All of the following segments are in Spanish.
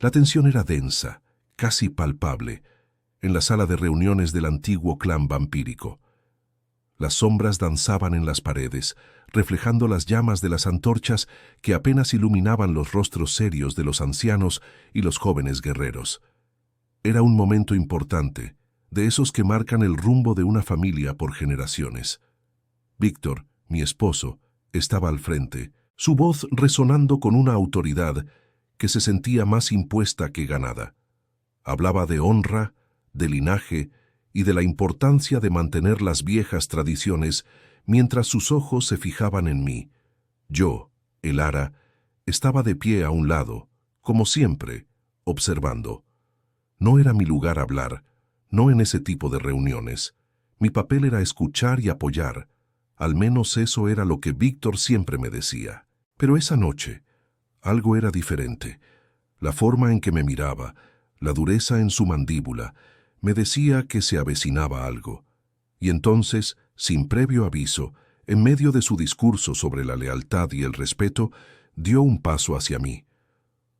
La tensión era densa, casi palpable, en la sala de reuniones del antiguo clan vampírico. Las sombras danzaban en las paredes, reflejando las llamas de las antorchas que apenas iluminaban los rostros serios de los ancianos y los jóvenes guerreros. Era un momento importante, de esos que marcan el rumbo de una familia por generaciones. Víctor, mi esposo, estaba al frente, su voz resonando con una autoridad que se sentía más impuesta que ganada. Hablaba de honra, de linaje y de la importancia de mantener las viejas tradiciones mientras sus ojos se fijaban en mí. Yo, el Ara, estaba de pie a un lado, como siempre, observando. No era mi lugar hablar, no en ese tipo de reuniones. Mi papel era escuchar y apoyar. Al menos eso era lo que Víctor siempre me decía. Pero esa noche, algo era diferente. La forma en que me miraba, la dureza en su mandíbula, me decía que se avecinaba algo. Y entonces, sin previo aviso, en medio de su discurso sobre la lealtad y el respeto, dio un paso hacia mí.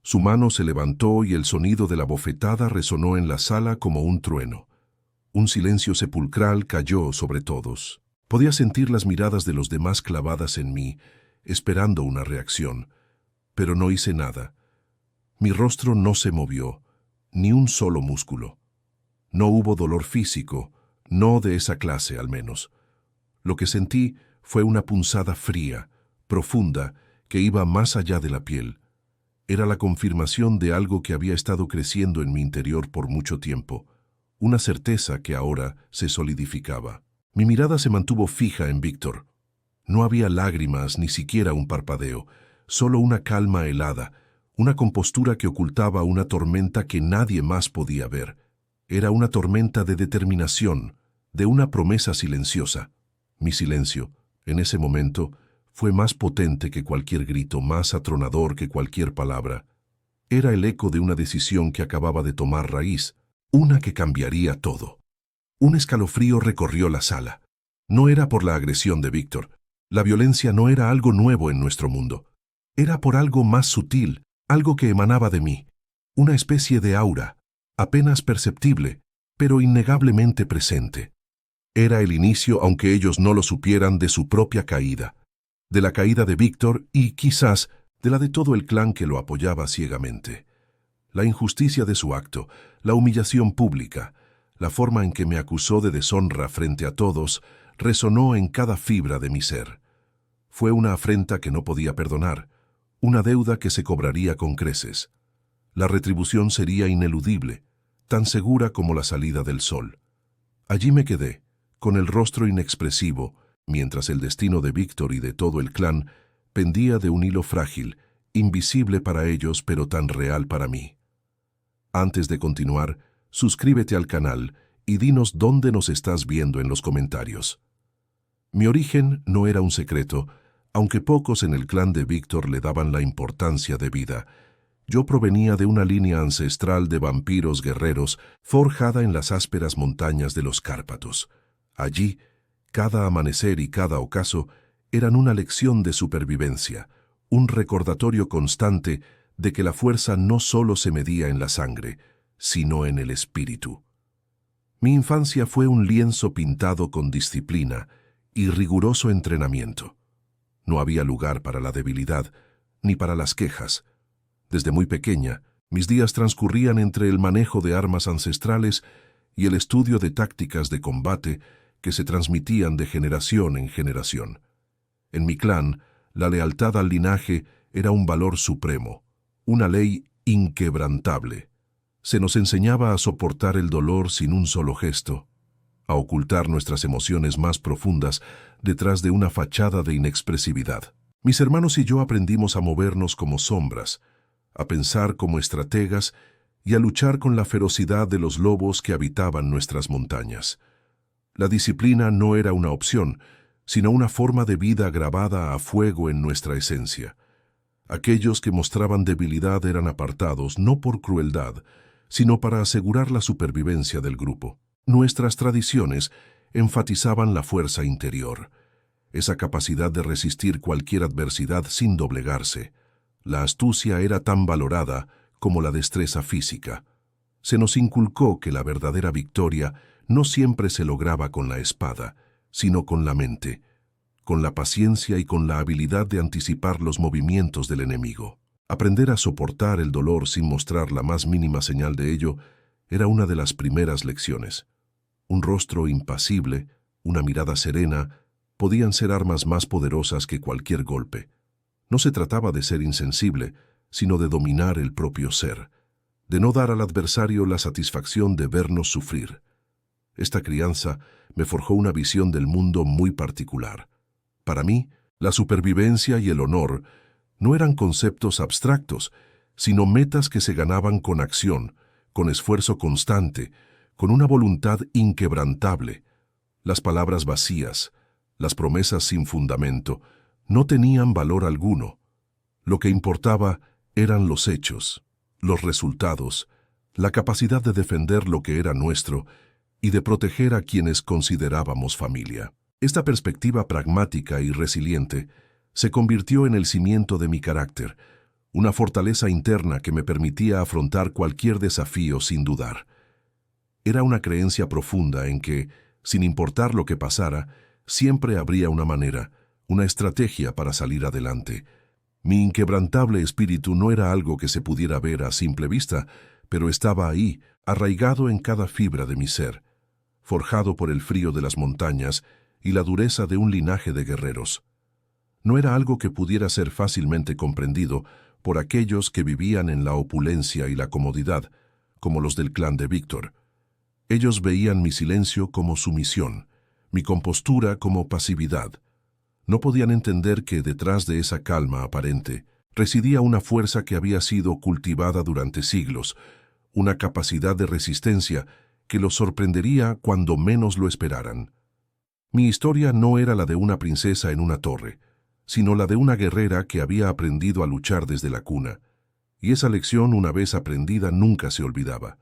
Su mano se levantó y el sonido de la bofetada resonó en la sala como un trueno. Un silencio sepulcral cayó sobre todos. Podía sentir las miradas de los demás clavadas en mí, esperando una reacción. Pero no hice nada. Mi rostro no se movió, ni un solo músculo. No hubo dolor físico, no de esa clase al menos. Lo que sentí fue una punzada fría, profunda, que iba más allá de la piel. Era la confirmación de algo que había estado creciendo en mi interior por mucho tiempo, una certeza que ahora se solidificaba. Mi mirada se mantuvo fija en Víctor. No había lágrimas, ni siquiera un parpadeo, solo una calma helada, una compostura que ocultaba una tormenta que nadie más podía ver. Era una tormenta de determinación, de una promesa silenciosa. Mi silencio, en ese momento, fue más potente que cualquier grito, más atronador que cualquier palabra. Era el eco de una decisión que acababa de tomar raíz, una que cambiaría todo. Un escalofrío recorrió la sala. No era por la agresión de Víctor. La violencia no era algo nuevo en nuestro mundo. Era por algo más sutil, algo que emanaba de mí. Una especie de aura, apenas perceptible, pero innegablemente presente. Era el inicio, aunque ellos no lo supieran, de su propia caída. De la caída de Víctor y, quizás, de la de todo el clan que lo apoyaba ciegamente. La injusticia de su acto, la humillación pública, la forma en que me acusó de deshonra frente a todos, resonó en cada fibra de mi ser. Fue una afrenta que no podía perdonar, una deuda que se cobraría con creces. La retribución sería ineludible, tan segura como la salida del sol. Allí me quedé, con el rostro inexpresivo, mientras el destino de Víctor y de todo el clan pendía de un hilo frágil, invisible para ellos pero tan real para mí. Antes de continuar, suscríbete al canal y dinos dónde nos estás viendo en los comentarios. Mi origen no era un secreto, aunque pocos en el clan de Víctor le daban la importancia debida. Yo provenía de una línea ancestral de vampiros guerreros forjada en las ásperas montañas de los Cárpatos. Allí, cada amanecer y cada ocaso eran una lección de supervivencia, un recordatorio constante de que la fuerza no solo se medía en la sangre, sino en el espíritu. Mi infancia fue un lienzo pintado con disciplina y riguroso entrenamiento. No había lugar para la debilidad, ni para las quejas. Desde muy pequeña, mis días transcurrían entre el manejo de armas ancestrales y el estudio de tácticas de combate que se transmitían de generación en generación. En mi clan, la lealtad al linaje era un valor supremo, una ley inquebrantable. Se nos enseñaba a soportar el dolor sin un solo gesto, a ocultar nuestras emociones más profundas detrás de una fachada de inexpresividad. Mis hermanos y yo aprendimos a movernos como sombras, a pensar como estrategas y a luchar con la ferocidad de los lobos que habitaban nuestras montañas. La disciplina no era una opción, sino una forma de vida grabada a fuego en nuestra esencia. Aquellos que mostraban debilidad eran apartados no por crueldad, sino para asegurar la supervivencia del grupo. Nuestras tradiciones enfatizaban la fuerza interior, esa capacidad de resistir cualquier adversidad sin doblegarse. La astucia era tan valorada como la destreza física. Se nos inculcó que la verdadera victoria no siempre se lograba con la espada, sino con la mente, con la paciencia y con la habilidad de anticipar los movimientos del enemigo. Aprender a soportar el dolor sin mostrar la más mínima señal de ello era una de las primeras lecciones. Un rostro impasible, una mirada serena, podían ser armas más poderosas que cualquier golpe. No se trataba de ser insensible, sino de dominar el propio ser, de no dar al adversario la satisfacción de vernos sufrir. Esta crianza me forjó una visión del mundo muy particular. Para mí, la supervivencia y el honor no eran conceptos abstractos, sino metas que se ganaban con acción, con esfuerzo constante, con una voluntad inquebrantable. Las palabras vacías, las promesas sin fundamento, no tenían valor alguno. Lo que importaba eran los hechos, los resultados, la capacidad de defender lo que era nuestro y de proteger a quienes considerábamos familia. Esta perspectiva pragmática y resiliente se convirtió en el cimiento de mi carácter, una fortaleza interna que me permitía afrontar cualquier desafío sin dudar. Era una creencia profunda en que, sin importar lo que pasara, siempre habría una manera, una estrategia para salir adelante. Mi inquebrantable espíritu no era algo que se pudiera ver a simple vista, pero estaba ahí, arraigado en cada fibra de mi ser, forjado por el frío de las montañas y la dureza de un linaje de guerreros. No era algo que pudiera ser fácilmente comprendido por aquellos que vivían en la opulencia y la comodidad, como los del clan de Víctor. Ellos veían mi silencio como sumisión, mi compostura como pasividad. No podían entender que detrás de esa calma aparente residía una fuerza que había sido cultivada durante siglos, una capacidad de resistencia que los sorprendería cuando menos lo esperaran. Mi historia no era la de una princesa en una torre, sino la de una guerrera que había aprendido a luchar desde la cuna, y esa lección, una vez aprendida, nunca se olvidaba.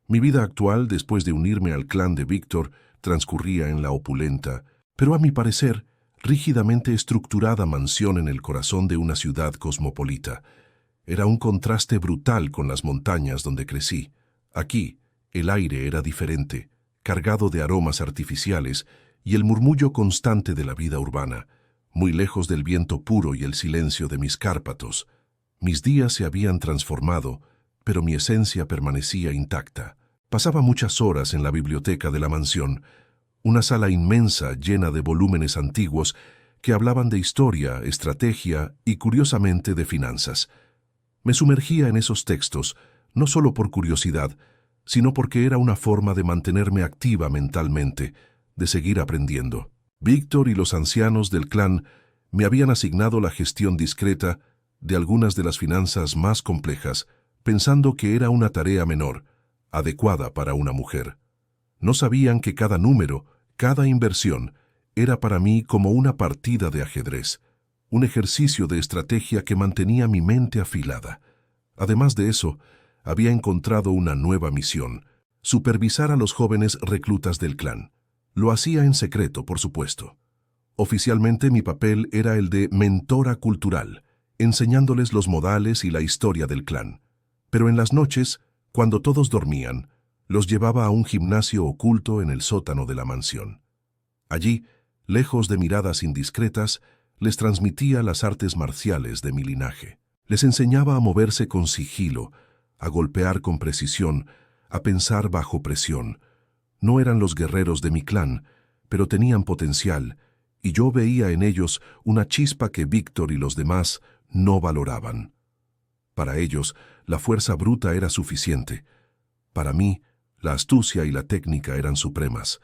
Mi vida actual, después de unirme al clan de Víctor, transcurría en la opulenta, pero a mi parecer, rígidamente estructurada mansión en el corazón de una ciudad cosmopolita. Era un contraste brutal con las montañas donde crecí. Aquí, el aire era diferente, cargado de aromas artificiales y el murmullo constante de la vida urbana, muy lejos del viento puro y el silencio de mis Cárpatos. Mis días se habían transformado, pero mi esencia permanecía intacta. Pasaba muchas horas en la biblioteca de la mansión, una sala inmensa llena de volúmenes antiguos que hablaban de historia, estrategia y, curiosamente, de finanzas. Me sumergía en esos textos, no solo por curiosidad, sino porque era una forma de mantenerme activa mentalmente, de seguir aprendiendo. Víctor y los ancianos del clan me habían asignado la gestión discreta de algunas de las finanzas más complejas, pensando que era una tarea menor, adecuada para una mujer. No sabían que cada número, cada inversión, era para mí como una partida de ajedrez, un ejercicio de estrategia que mantenía mi mente afilada. Además de eso, había encontrado una nueva misión: supervisar a los jóvenes reclutas del clan. Lo hacía en secreto, por supuesto. Oficialmente mi papel era el de mentora cultural, enseñándoles los modales y la historia del clan. Pero en las noches, cuando todos dormían, los llevaba a un gimnasio oculto en el sótano de la mansión. Allí, lejos de miradas indiscretas, les transmitía las artes marciales de mi linaje. Les enseñaba a moverse con sigilo, a golpear con precisión, a pensar bajo presión. No eran los guerreros de mi clan, pero tenían potencial, y yo veía en ellos una chispa que Víctor y los demás no valoraban. Para ellos, la fuerza bruta era suficiente. Para mí, la astucia y la técnica eran supremas.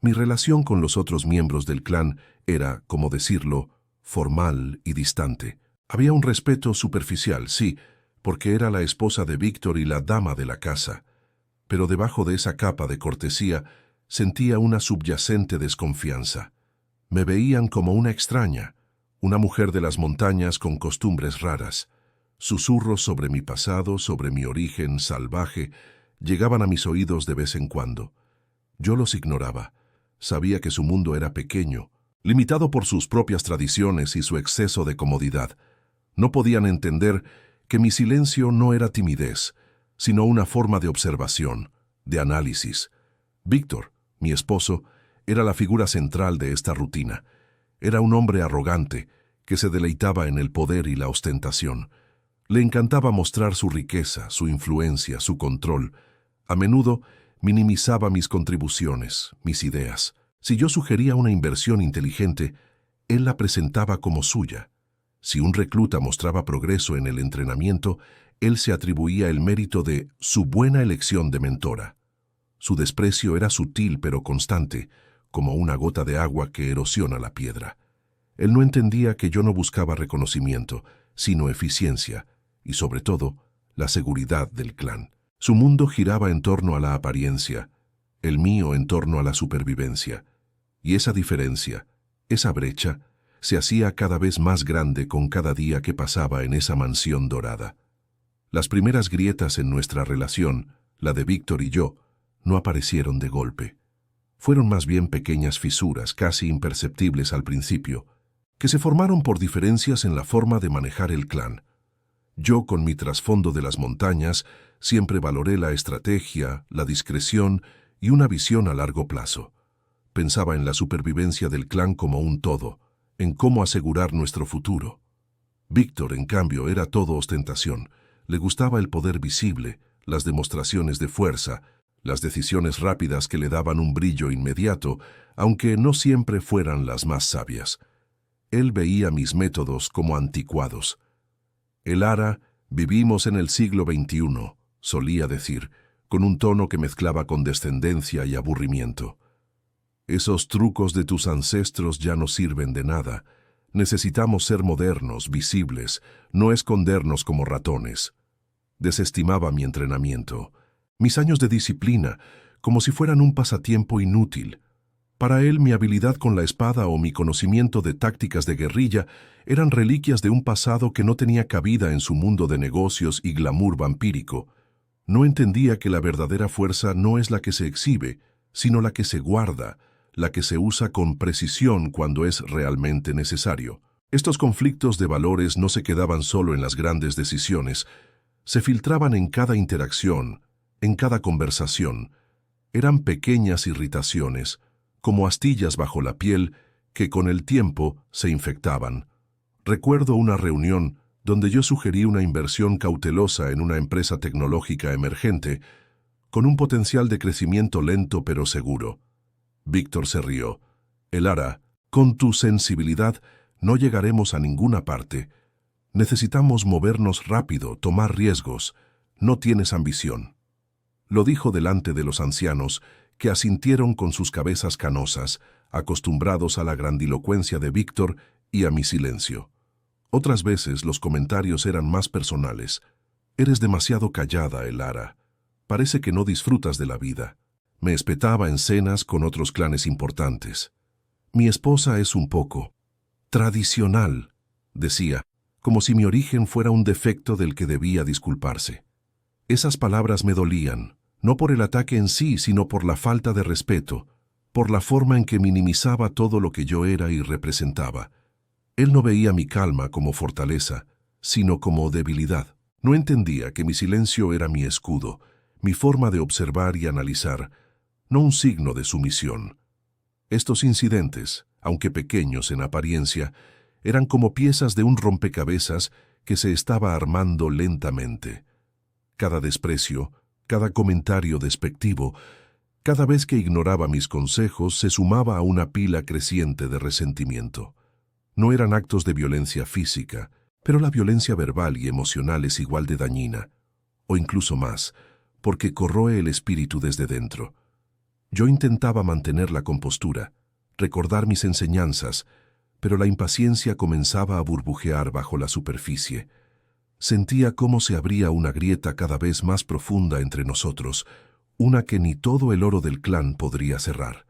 Mi relación con los otros miembros del clan era, como decirlo, formal y distante. Había un respeto superficial, sí, porque era la esposa de Víctor y la dama de la casa. Pero debajo de esa capa de cortesía sentía una subyacente desconfianza. Me veían como una extraña, una mujer de las montañas con costumbres raras. Susurros sobre mi pasado, sobre mi origen salvaje, llegaban a mis oídos de vez en cuando. Yo los ignoraba. Sabía que su mundo era pequeño, limitado por sus propias tradiciones y su exceso de comodidad. No podían entender que mi silencio no era timidez, sino una forma de observación, de análisis. Víctor, mi esposo, era la figura central de esta rutina. Era un hombre arrogante, que se deleitaba en el poder y la ostentación. Le encantaba mostrar su riqueza, su influencia, su control. A menudo minimizaba mis contribuciones, mis ideas. Si yo sugería una inversión inteligente, él la presentaba como suya. Si un recluta mostraba progreso en el entrenamiento, él se atribuía el mérito de su buena elección de mentora. Su desprecio era sutil pero constante, como una gota de agua que erosiona la piedra. Él no entendía que yo no buscaba reconocimiento, sino eficiencia, y sobre todo, la seguridad del clan. Su mundo giraba en torno a la apariencia, el mío en torno a la supervivencia. Y esa diferencia, esa brecha, se hacía cada vez más grande con cada día que pasaba en esa mansión dorada. Las primeras grietas en nuestra relación, la de Víctor y yo, no aparecieron de golpe. Fueron más bien pequeñas fisuras, casi imperceptibles al principio, que se formaron por diferencias en la forma de manejar el clan. Yo, con mi trasfondo de las montañas, siempre valoré la estrategia, la discreción y una visión a largo plazo. Pensaba en la supervivencia del clan como un todo, en cómo asegurar nuestro futuro. Víctor, en cambio, era todo ostentación. Le gustaba el poder visible, las demostraciones de fuerza, las decisiones rápidas que le daban un brillo inmediato, aunque no siempre fueran las más sabias. Él veía mis métodos como anticuados. El Ara, vivimos en el siglo XXI, solía decir, con un tono que mezclaba condescendencia y aburrimiento. Esos trucos de tus ancestros ya no sirven de nada. Necesitamos ser modernos, visibles, no escondernos como ratones. Desestimaba mi entrenamiento, mis años de disciplina, como si fueran un pasatiempo inútil. Para él, mi habilidad con la espada o mi conocimiento de tácticas de guerrilla eran reliquias de un pasado que no tenía cabida en su mundo de negocios y glamour vampírico. No entendía que la verdadera fuerza no es la que se exhibe, sino la que se guarda, la que se usa con precisión cuando es realmente necesario. Estos conflictos de valores no se quedaban solo en las grandes decisiones, se filtraban en cada interacción, en cada conversación. Eran pequeñas irritaciones, como astillas bajo la piel que con el tiempo se infectaban. Recuerdo una reunión donde yo sugerí una inversión cautelosa en una empresa tecnológica emergente, con un potencial de crecimiento lento pero seguro. Víctor se rió. Elara, con tu sensibilidad no llegaremos a ninguna parte. Necesitamos movernos rápido, tomar riesgos. No tienes ambición. Lo dijo delante de los ancianos, que asintieron con sus cabezas canosas, acostumbrados a la grandilocuencia de Víctor y a mi silencio. Otras veces los comentarios eran más personales. Eres demasiado callada, Elara. Parece que no disfrutas de la vida. Me espetaba en cenas con otros clanes importantes. Mi esposa es un poco tradicional, decía, como si mi origen fuera un defecto del que debía disculparse. Esas palabras me dolían, no por el ataque en sí, sino por la falta de respeto, por la forma en que minimizaba todo lo que yo era y representaba. Él no veía mi calma como fortaleza, sino como debilidad. No entendía que mi silencio era mi escudo, mi forma de observar y analizar, no un signo de sumisión. Estos incidentes, aunque pequeños en apariencia, eran como piezas de un rompecabezas que se estaba armando lentamente. Cada desprecio, cada comentario despectivo, cada vez que ignoraba mis consejos, se sumaba a una pila creciente de resentimiento. No eran actos de violencia física, pero la violencia verbal y emocional es igual de dañina, o incluso más, porque corroe el espíritu desde dentro. Yo intentaba mantener la compostura, recordar mis enseñanzas, pero la impaciencia comenzaba a burbujear bajo la superficie. Sentía cómo se abría una grieta cada vez más profunda entre nosotros, una que ni todo el oro del clan podría cerrar.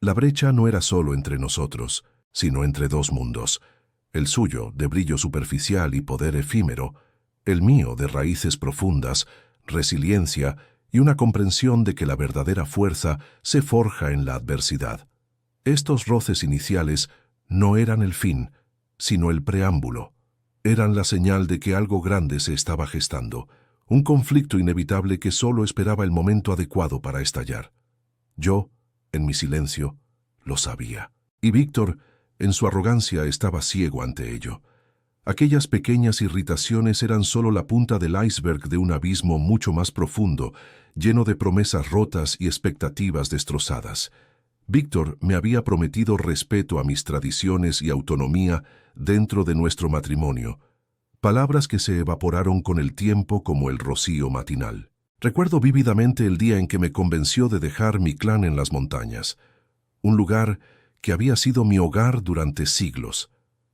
La brecha no era solo entre nosotros, sino entre dos mundos, el suyo de brillo superficial y poder efímero, el mío de raíces profundas, resiliencia y una comprensión de que la verdadera fuerza se forja en la adversidad. Estos roces iniciales no eran el fin, sino el preámbulo. Eran la señal de que algo grande se estaba gestando, un conflicto inevitable que solo esperaba el momento adecuado para estallar. Yo, en mi silencio, lo sabía. Y Víctor, en su arrogancia, estaba ciego ante ello. Aquellas pequeñas irritaciones eran solo la punta del iceberg de un abismo mucho más profundo, lleno de promesas rotas y expectativas destrozadas. Víctor me había prometido respeto a mis tradiciones y autonomía dentro de nuestro matrimonio, palabras que se evaporaron con el tiempo como el rocío matinal. Recuerdo vívidamente el día en que me convenció de dejar mi clan en las montañas, un lugar que había sido mi hogar durante siglos.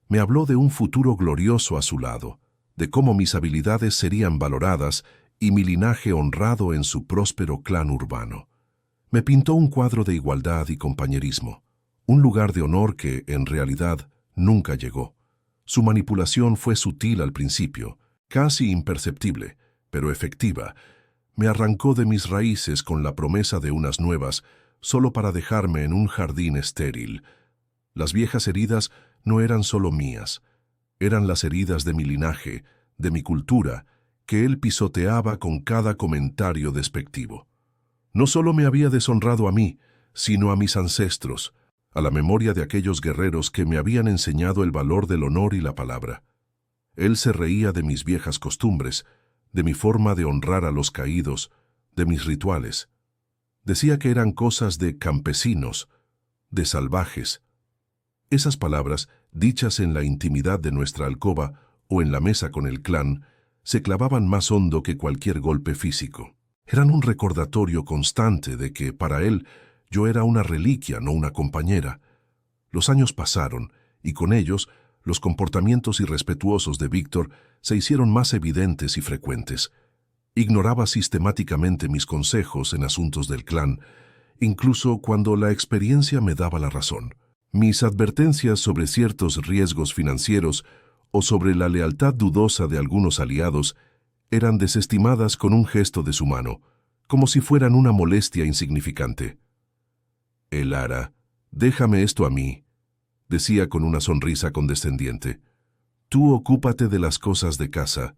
Me habló de un futuro glorioso a su lado, de cómo mis habilidades serían valoradas y mi linaje honrado en su próspero clan urbano. Me pintó un cuadro de igualdad y compañerismo, un lugar de honor que, en realidad, nunca llegó. Su manipulación fue sutil al principio, casi imperceptible, pero efectiva. Me arrancó de mis raíces con la promesa de unas nuevas, solo para dejarme en un jardín estéril. Las viejas heridas no eran solo mías, eran las heridas de mi linaje, de mi cultura, que él pisoteaba con cada comentario despectivo. No solo me había deshonrado a mí, sino a mis ancestros, a la memoria de aquellos guerreros que me habían enseñado el valor del honor y la palabra. Él se reía de mis viejas costumbres, de mi forma de honrar a los caídos, de mis rituales. Decía que eran cosas de campesinos, de salvajes. Esas palabras, dichas en la intimidad de nuestra alcoba o en la mesa con el clan, se clavaban más hondo que cualquier golpe físico. Eran un recordatorio constante de que, para él, yo era una reliquia, no una compañera. Los años pasaron, y con ellos, los comportamientos irrespetuosos de Víctor se hicieron más evidentes y frecuentes. Ignoraba sistemáticamente mis consejos en asuntos del clan, incluso cuando la experiencia me daba la razón. Mis advertencias sobre ciertos riesgos financieros o sobre la lealtad dudosa de algunos aliados eran desestimadas con un gesto de su mano, como si fueran una molestia insignificante. «Elara, déjame esto a mí», decía con una sonrisa condescendiente. «Tú ocúpate de las cosas de casa».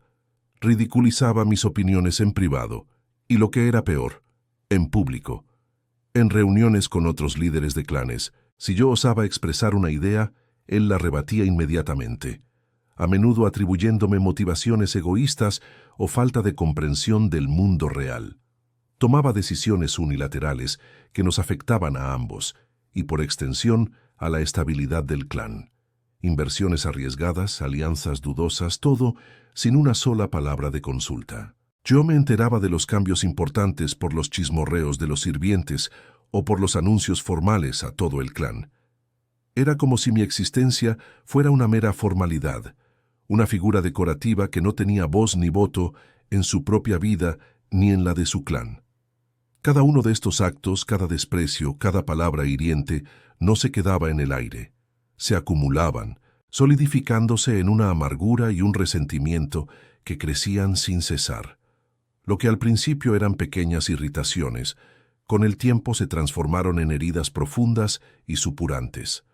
Ridiculizaba mis opiniones en privado, y lo que era peor, en público. En reuniones con otros líderes de clanes, si yo osaba expresar una idea, él la rebatía inmediatamente, a menudo atribuyéndome motivaciones egoístas o falta de comprensión del mundo real. Tomaba decisiones unilaterales que nos afectaban a ambos y, por extensión, a la estabilidad del clan. Inversiones arriesgadas, alianzas dudosas, todo sin una sola palabra de consulta. Yo me enteraba de los cambios importantes por los chismorreos de los sirvientes o por los anuncios formales a todo el clan. Era como si mi existencia fuera una mera formalidad, una figura decorativa que no tenía voz ni voto en su propia vida ni en la de su clan. Cada uno de estos actos, cada desprecio, cada palabra hiriente, no se quedaba en el aire. Se acumulaban, solidificándose en una amargura y un resentimiento que crecían sin cesar. Lo que al principio eran pequeñas irritaciones, con el tiempo se transformaron en heridas profundas y supurantes.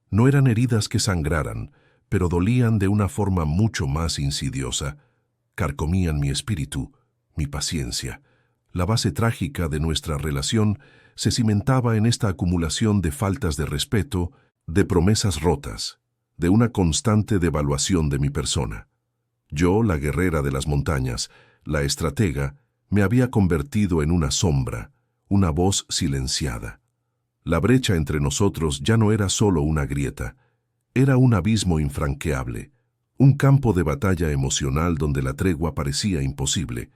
No eran heridas que sangraran, pero dolían de una forma mucho más insidiosa. Carcomían mi espíritu, mi paciencia. La base trágica de nuestra relación se cimentaba en esta acumulación de faltas de respeto, de promesas rotas, de una constante devaluación de mi persona. Yo, la guerrera de las montañas, la estratega, me había convertido en una sombra, una voz silenciada. La brecha entre nosotros ya no era solo una grieta, era un abismo infranqueable, un campo de batalla emocional donde la tregua parecía imposible.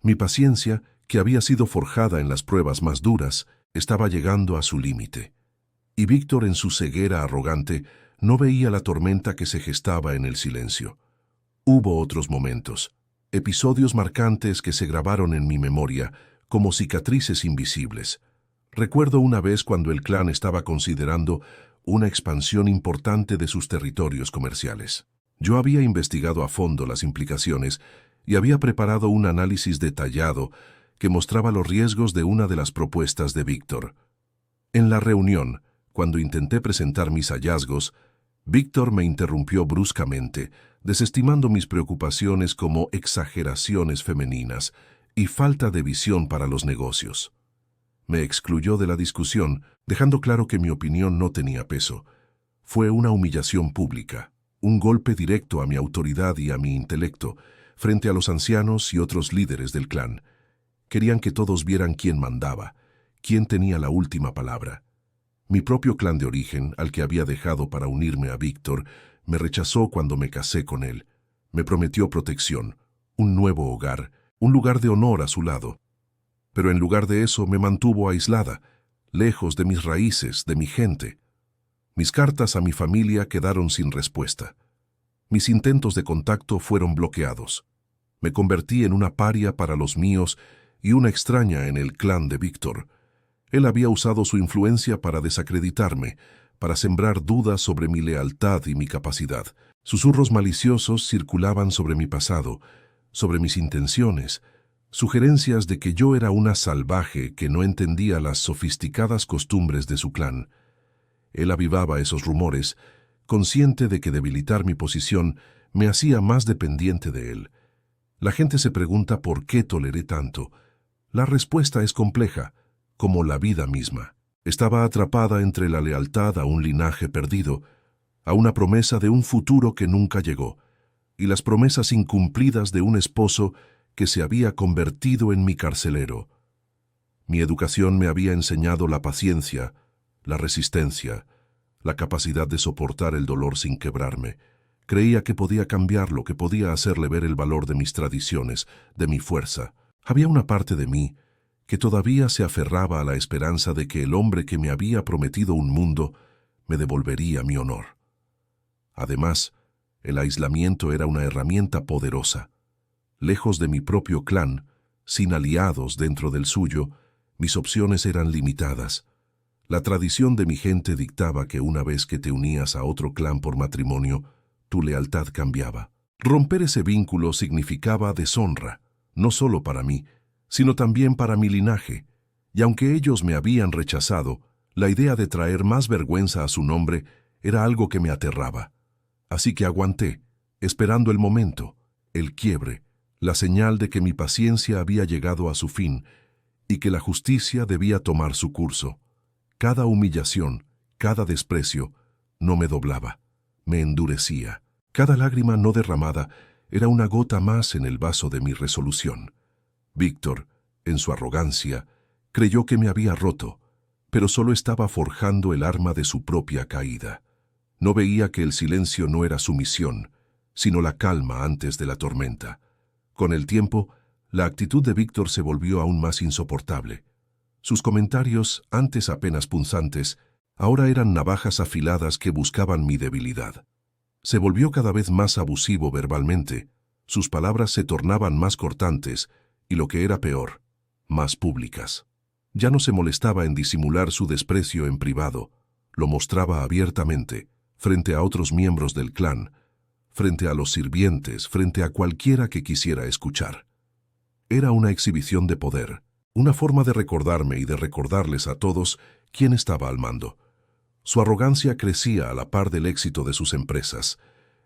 Mi paciencia, que había sido forjada en las pruebas más duras, estaba llegando a su límite. Y Víctor, en su ceguera arrogante, no veía la tormenta que se gestaba en el silencio. Hubo otros momentos, episodios marcantes que se grabaron en mi memoria como cicatrices invisibles. Recuerdo una vez cuando el clan estaba considerando una expansión importante de sus territorios comerciales. Yo había investigado a fondo las implicaciones y había preparado un análisis detallado que mostraba los riesgos de una de las propuestas de Víctor. En la reunión, cuando intenté presentar mis hallazgos, Víctor me interrumpió bruscamente, desestimando mis preocupaciones como exageraciones femeninas y falta de visión para los negocios. Me excluyó de la discusión, dejando claro que mi opinión no tenía peso. Fue una humillación pública, un golpe directo a mi autoridad y a mi intelecto, frente a los ancianos y otros líderes del clan. Querían que todos vieran quién mandaba, quién tenía la última palabra. Mi propio clan de origen, al que había dejado para unirme a Víctor, me rechazó cuando me casé con él. Me prometió protección, un nuevo hogar, un lugar de honor a su lado. Pero en lugar de eso me mantuvo aislada, lejos de mis raíces, de mi gente. Mis cartas a mi familia quedaron sin respuesta. Mis intentos de contacto fueron bloqueados. Me convertí en una paria para los míos y una extraña en el clan de Víctor. Él había usado su influencia para desacreditarme, para sembrar dudas sobre mi lealtad y mi capacidad. Susurros maliciosos circulaban sobre mi pasado, sobre mis intenciones, sugerencias de que yo era una salvaje que no entendía las sofisticadas costumbres de su clan. Él avivaba esos rumores, consciente de que debilitar mi posición me hacía más dependiente de él. La gente se pregunta por qué toleré tanto. La respuesta es compleja, como la vida misma. Estaba atrapada entre la lealtad a un linaje perdido, a una promesa de un futuro que nunca llegó, y las promesas incumplidas de un esposo que se había convertido en mi carcelero. Mi educación me había enseñado la paciencia, la resistencia, la capacidad de soportar el dolor sin quebrarme. Creía que podía cambiarlo, que podía hacerle ver el valor de mis tradiciones, de mi fuerza. Había una parte de mí que todavía se aferraba a la esperanza de que el hombre que me había prometido un mundo me devolvería mi honor. Además, el aislamiento era una herramienta poderosa. Lejos de mi propio clan, sin aliados dentro del suyo, mis opciones eran limitadas. La tradición de mi gente dictaba que una vez que te unías a otro clan por matrimonio, tu lealtad cambiaba. Romper ese vínculo significaba deshonra, no solo para mí, sino también para mi linaje, y aunque ellos me habían rechazado, la idea de traer más vergüenza a su nombre era algo que me aterraba. Así que aguanté, esperando el momento, el quiebre, la señal de que mi paciencia había llegado a su fin y que la justicia debía tomar su curso. Cada humillación, cada desprecio, no me doblaba, me endurecía. Cada lágrima no derramada era una gota más en el vaso de mi resolución. Víctor, en su arrogancia, creyó que me había roto, pero solo estaba forjando el arma de su propia caída. No veía que el silencio no era sumisión, sino la calma antes de la tormenta. Con el tiempo, la actitud de Víctor se volvió aún más insoportable. Sus comentarios, antes apenas punzantes, ahora eran navajas afiladas que buscaban mi debilidad. Se volvió cada vez más abusivo verbalmente, sus palabras se tornaban más cortantes y, lo que era peor, más públicas. Ya no se molestaba en disimular su desprecio en privado, lo mostraba abiertamente, frente a otros miembros del clan, frente a los sirvientes, frente a cualquiera que quisiera escuchar. Era una exhibición de poder, una forma de recordarme y de recordarles a todos quién estaba al mando. Su arrogancia crecía a la par del éxito de sus empresas.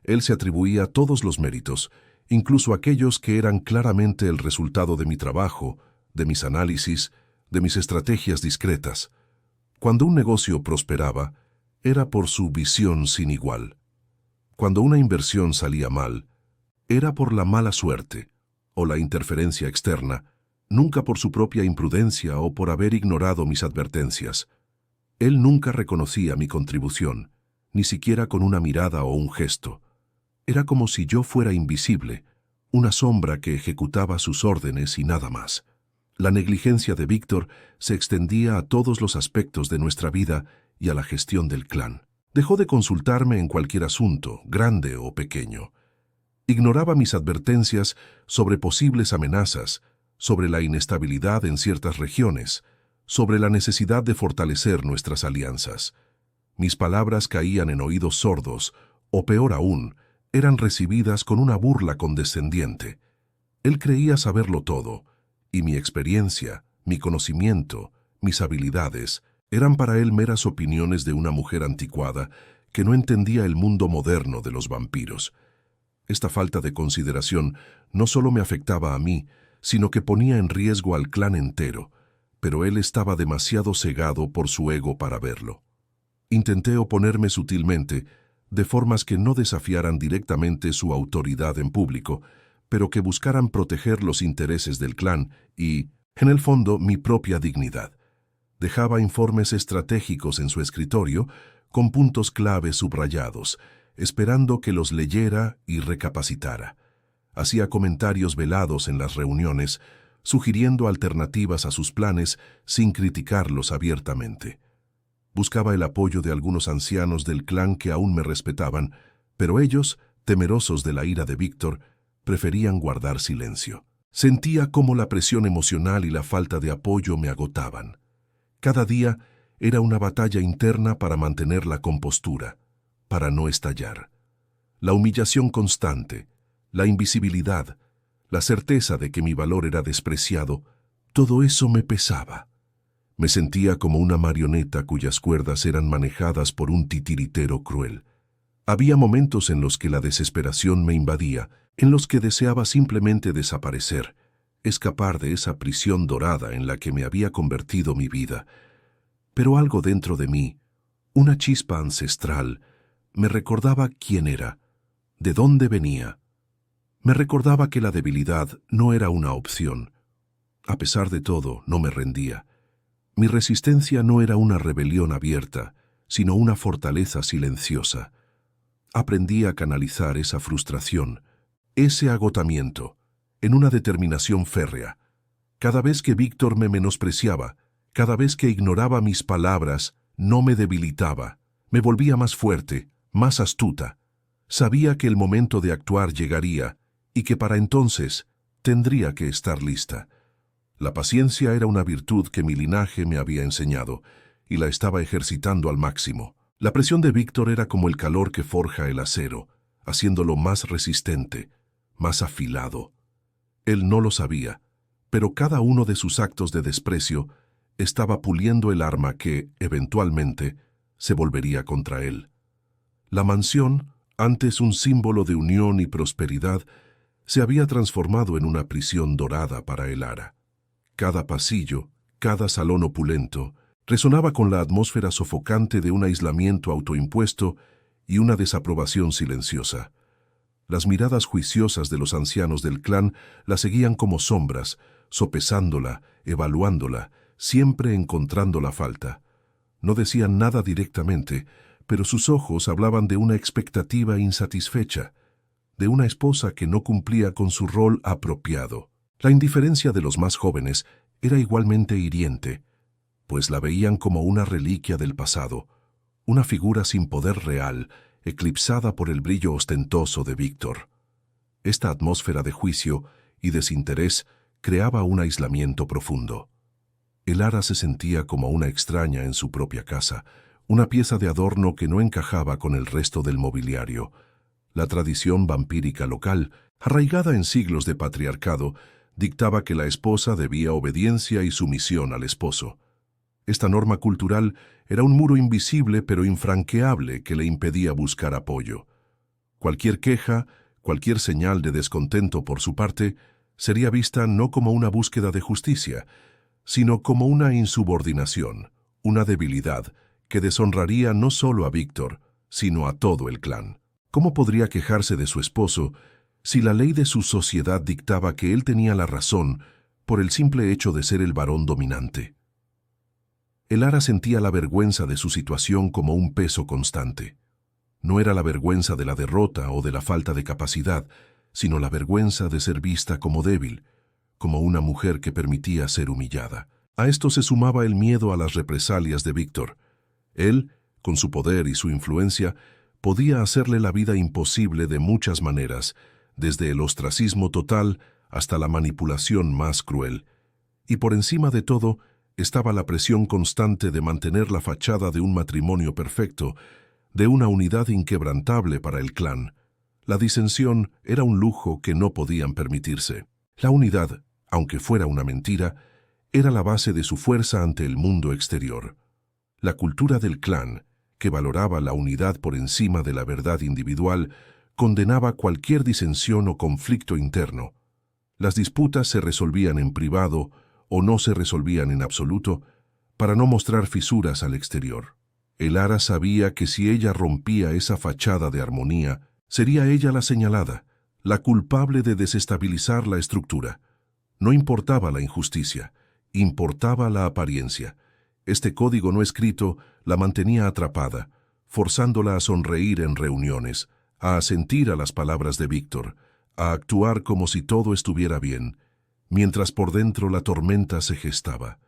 Él se atribuía todos los méritos, incluso aquellos que eran claramente el resultado de mi trabajo, de mis análisis, de mis estrategias discretas. Cuando un negocio prosperaba, era por su visión sin igual. Cuando una inversión salía mal, era por la mala suerte o la interferencia externa, nunca por su propia imprudencia o por haber ignorado mis advertencias. Él nunca reconocía mi contribución, ni siquiera con una mirada o un gesto. Era como si yo fuera invisible, una sombra que ejecutaba sus órdenes y nada más. La negligencia de Víctor se extendía a todos los aspectos de nuestra vida y a la gestión del clan. Dejó de consultarme en cualquier asunto, grande o pequeño. Ignoraba mis advertencias sobre posibles amenazas, sobre la inestabilidad en ciertas regiones, sobre la necesidad de fortalecer nuestras alianzas. Mis palabras caían en oídos sordos, o peor aún, eran recibidas con una burla condescendiente. Él creía saberlo todo, y mi experiencia, mi conocimiento, mis habilidades, eran para él meras opiniones de una mujer anticuada que no entendía el mundo moderno de los vampiros. Esta falta de consideración no solo me afectaba a mí, sino que ponía en riesgo al clan entero, pero él estaba demasiado cegado por su ego para verlo. Intenté oponerme sutilmente, de formas que no desafiaran directamente su autoridad en público, pero que buscaran proteger los intereses del clan y, en el fondo, mi propia dignidad. Dejaba informes estratégicos en su escritorio, con puntos clave subrayados, esperando que los leyera y recapacitara. Hacía comentarios velados en las reuniones, sugiriendo alternativas a sus planes sin criticarlos abiertamente. Buscaba el apoyo de algunos ancianos del clan que aún me respetaban, pero ellos, temerosos de la ira de Víctor, preferían guardar silencio. Sentía cómo la presión emocional y la falta de apoyo me agotaban. Cada día era una batalla interna para mantener la compostura, para no estallar. La humillación constante, la invisibilidad, la certeza de que mi valor era despreciado, todo eso me pesaba. Me sentía como una marioneta cuyas cuerdas eran manejadas por un titiritero cruel. Había momentos en los que la desesperación me invadía, en los que deseaba simplemente desaparecer, escapar de esa prisión dorada en la que me había convertido mi vida. Pero algo dentro de mí, una chispa ancestral, me recordaba quién era, de dónde venía. Me recordaba que la debilidad no era una opción. A pesar de todo, no me rendía. Mi resistencia no era una rebelión abierta, sino una fortaleza silenciosa. Aprendí a canalizar esa frustración, ese agotamiento, en una determinación férrea. Cada vez que Víctor me menospreciaba, cada vez que ignoraba mis palabras, no me debilitaba, me volvía más fuerte, más astuta. Sabía que el momento de actuar llegaría y que para entonces tendría que estar lista. La paciencia era una virtud que mi linaje me había enseñado y la estaba ejercitando al máximo. La presión de Víctor era como el calor que forja el acero, haciéndolo más resistente, más afilado. Él no lo sabía, pero cada uno de sus actos de desprecio estaba puliendo el arma que, eventualmente, se volvería contra él. La mansión, antes un símbolo de unión y prosperidad, se había transformado en una prisión dorada para el Ara. Cada pasillo, cada salón opulento, resonaba con la atmósfera sofocante de un aislamiento autoimpuesto y una desaprobación silenciosa. Las miradas juiciosas de los ancianos del clan la seguían como sombras, sopesándola, evaluándola, siempre encontrando la falta. No decían nada directamente, pero sus ojos hablaban de una expectativa insatisfecha, de una esposa que no cumplía con su rol apropiado. La indiferencia de los más jóvenes era igualmente hiriente, pues la veían como una reliquia del pasado, una figura sin poder real, eclipsada por el brillo ostentoso de Víctor. Esta atmósfera de juicio y desinterés creaba un aislamiento profundo. El Ara se sentía como una extraña en su propia casa, una pieza de adorno que no encajaba con el resto del mobiliario. La tradición vampírica local, arraigada en siglos de patriarcado, dictaba que la esposa debía obediencia y sumisión al esposo. Esta norma cultural era un muro invisible pero infranqueable que le impedía buscar apoyo. Cualquier queja, cualquier señal de descontento por su parte, sería vista no como una búsqueda de justicia, sino como una insubordinación, una debilidad que deshonraría no solo a Víctor, sino a todo el clan. ¿Cómo podría quejarse de su esposo si la ley de su sociedad dictaba que él tenía la razón por el simple hecho de ser el varón dominante? El Ara sentía la vergüenza de su situación como un peso constante. No era la vergüenza de la derrota o de la falta de capacidad, sino la vergüenza de ser vista como débil, como una mujer que permitía ser humillada. A esto se sumaba el miedo a las represalias de Víctor. Él, con su poder y su influencia, podía hacerle la vida imposible de muchas maneras, desde el ostracismo total hasta la manipulación más cruel. Y por encima de todo, estaba la presión constante de mantener la fachada de un matrimonio perfecto, de una unidad inquebrantable para el clan. La disensión era un lujo que no podían permitirse. La unidad, aunque fuera una mentira, era la base de su fuerza ante el mundo exterior. La cultura del clan, que valoraba la unidad por encima de la verdad individual, condenaba cualquier disensión o conflicto interno. Las disputas se resolvían en privado o no se resolvían en absoluto para no mostrar fisuras al exterior. Elara sabía que si ella rompía esa fachada de armonía, sería ella la señalada, la culpable de desestabilizar la estructura. No importaba la injusticia, importaba la apariencia. Este código no escrito la mantenía atrapada, forzándola a sonreír en reuniones, a asentir a las palabras de Víctor, a actuar como si todo estuviera bien, mientras por dentro la tormenta se gestaba.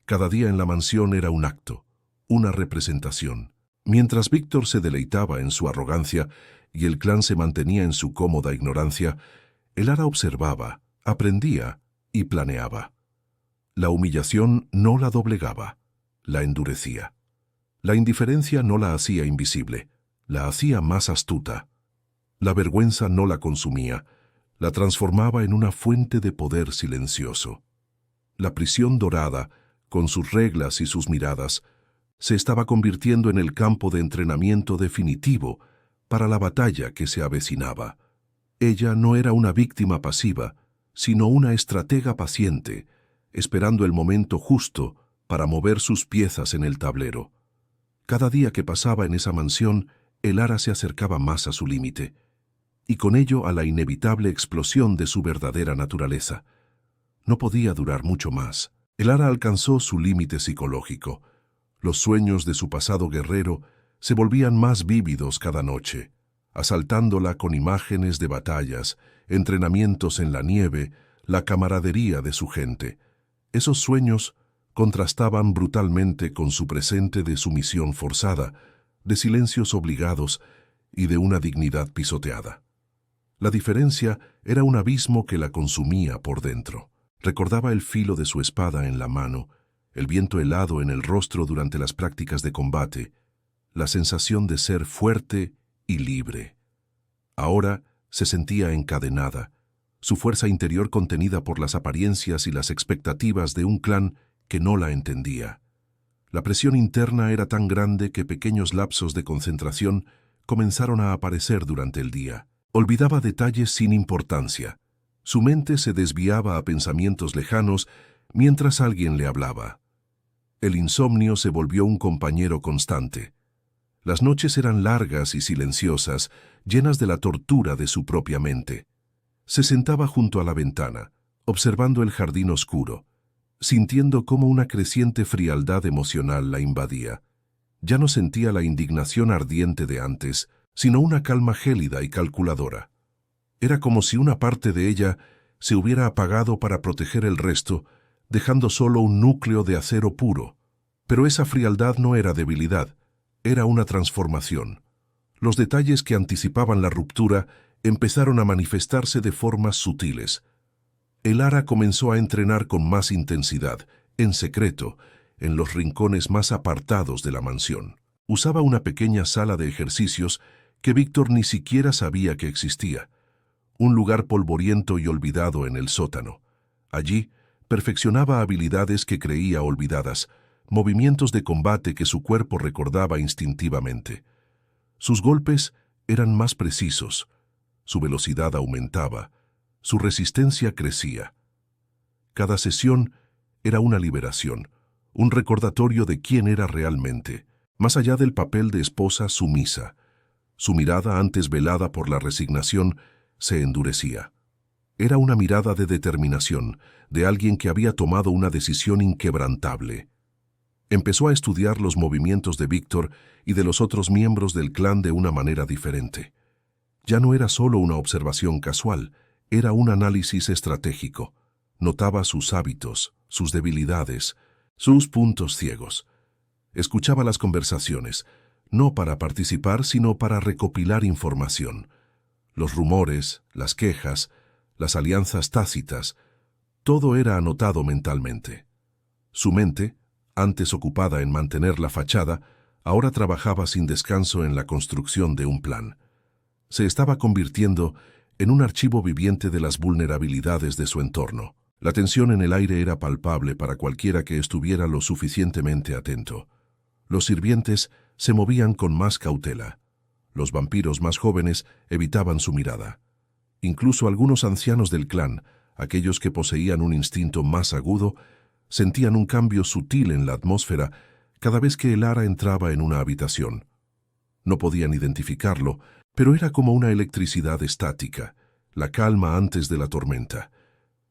Cada día en la mansión era un acto, una representación. Mientras Víctor se deleitaba en su arrogancia y el clan se mantenía en su cómoda ignorancia, Elara observaba, aprendía y planeaba. La humillación no la doblegaba, la endurecía. La indiferencia no la hacía invisible, la hacía más astuta. La vergüenza no la consumía, la transformaba en una fuente de poder silencioso. La prisión dorada, con sus reglas y sus miradas, se estaba convirtiendo en el campo de entrenamiento definitivo para la batalla que se avecinaba. Ella no era una víctima pasiva, sino una estratega paciente, esperando el momento justo para mover sus piezas en el tablero. Cada día que pasaba en esa mansión, Elara se acercaba más a su límite, y con ello a la inevitable explosión de su verdadera naturaleza. No podía durar mucho más. Elara alcanzó su límite psicológico. Los sueños de su pasado guerrero se volvían más vívidos cada noche, asaltándola con imágenes de batallas, entrenamientos en la nieve, la camaradería de su gente. Esos sueños contrastaban brutalmente con su presente de sumisión forzada, de silencios obligados y de una dignidad pisoteada. La diferencia era un abismo que la consumía por dentro. Recordaba el filo de su espada en la mano, el viento helado en el rostro durante las prácticas de combate, la sensación de ser fuerte y libre. Ahora se sentía encadenada, su fuerza interior contenida por las apariencias y las expectativas de un clan que no la entendía. La presión interna era tan grande que pequeños lapsos de concentración comenzaron a aparecer durante el día. Olvidaba detalles sin importancia. Su mente se desviaba a pensamientos lejanos mientras alguien le hablaba. El insomnio se volvió un compañero constante. Las noches eran largas y silenciosas, llenas de la tortura de su propia mente. Se sentaba junto a la ventana, observando el jardín oscuro, sintiendo cómo una creciente frialdad emocional la invadía. Ya no sentía la indignación ardiente de antes, sino una calma gélida y calculadora. Era como si una parte de ella se hubiera apagado para proteger el resto, dejando solo un núcleo de acero puro. Pero esa frialdad no era debilidad, era una transformación. Los detalles que anticipaban la ruptura empezaron a manifestarse de formas sutiles. Elara comenzó a entrenar con más intensidad, en secreto, en los rincones más apartados de la mansión. Usaba una pequeña sala de ejercicios que Víctor ni siquiera sabía que existía, un lugar polvoriento y olvidado en el sótano. Allí perfeccionaba habilidades que creía olvidadas, movimientos de combate que su cuerpo recordaba instintivamente. Sus golpes eran más precisos, su velocidad aumentaba, su resistencia crecía. Cada sesión era una liberación, un recordatorio de quién era realmente, más allá del papel de esposa sumisa. Su mirada, antes velada por la resignación, se endurecía. Era una mirada de determinación, de alguien que había tomado una decisión inquebrantable. Empezó a estudiar los movimientos de Víctor y de los otros miembros del clan de una manera diferente. Ya no era solo una observación casual, era un análisis estratégico. Notaba sus hábitos, sus debilidades, sus puntos ciegos. Escuchaba las conversaciones, no para participar, sino para recopilar información. Los rumores, las quejas, las alianzas tácitas, todo era anotado mentalmente. Su mente, antes ocupada en mantener la fachada, ahora trabajaba sin descanso en la construcción de un plan. Se estaba convirtiendo en un archivo viviente de las vulnerabilidades de su entorno. La tensión en el aire era palpable para cualquiera que estuviera lo suficientemente atento. Los sirvientes se movían con más cautela. Los vampiros más jóvenes evitaban su mirada. Incluso algunos ancianos del clan, aquellos que poseían un instinto más agudo, sentían un cambio sutil en la atmósfera cada vez que Elara entraba en una habitación. No podían identificarlo, pero era como una electricidad estática, la calma antes de la tormenta.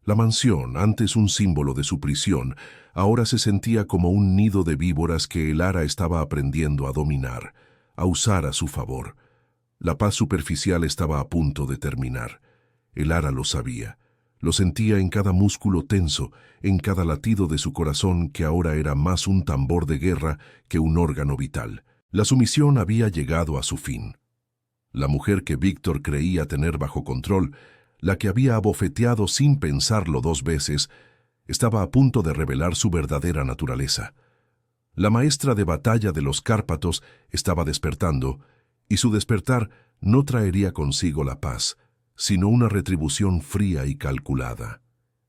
La mansión, antes un símbolo de su prisión, ahora se sentía como un nido de víboras que Elara estaba aprendiendo a dominar, a usar a su favor. La paz superficial estaba a punto de terminar. Elara lo sabía. Lo sentía en cada músculo tenso, en cada latido de su corazón que ahora era más un tambor de guerra que un órgano vital. La sumisión había llegado a su fin. La mujer que Víctor creía tener bajo control, la que había abofeteado sin pensarlo 2 veces, estaba a punto de revelar su verdadera naturaleza. La maestra de batalla de los Cárpatos estaba despertando, y su despertar no traería consigo la paz, sino una retribución fría y calculada.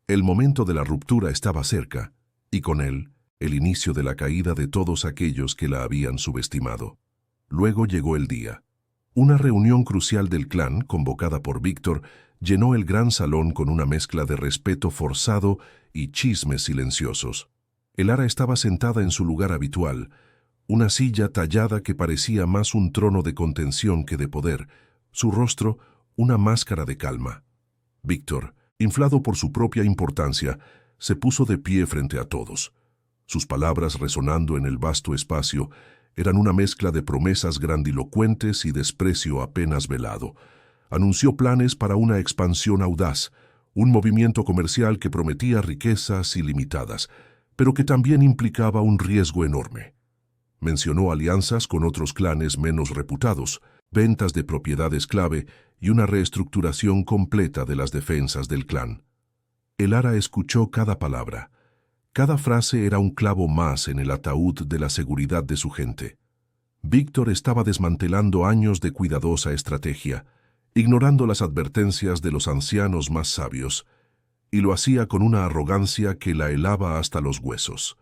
El momento de la ruptura estaba cerca, y con él, el inicio de la caída de todos aquellos que la habían subestimado. Luego llegó el día. Una reunión crucial del clan, convocada por Víctor, llenó el gran salón con una mezcla de respeto forzado y chismes silenciosos. Elara estaba sentada en su lugar habitual, una silla tallada que parecía más un trono de contención que de poder, su rostro una máscara de calma. Víctor, inflado por su propia importancia, se puso de pie frente a todos. Sus palabras resonando en el vasto espacio eran una mezcla de promesas grandilocuentes y desprecio apenas velado. Anunció planes para una expansión audaz, un movimiento comercial que prometía riquezas ilimitadas, pero que también implicaba un riesgo enorme. Mencionó alianzas con otros clanes menos reputados, ventas de propiedades clave y una reestructuración completa de las defensas del clan. Elara escuchó cada palabra. Cada frase era un clavo más en el ataúd de la seguridad de su gente. Víctor estaba desmantelando años de cuidadosa estrategia, ignorando las advertencias de los ancianos más sabios, y lo hacía con una arrogancia que la helaba hasta los huesos.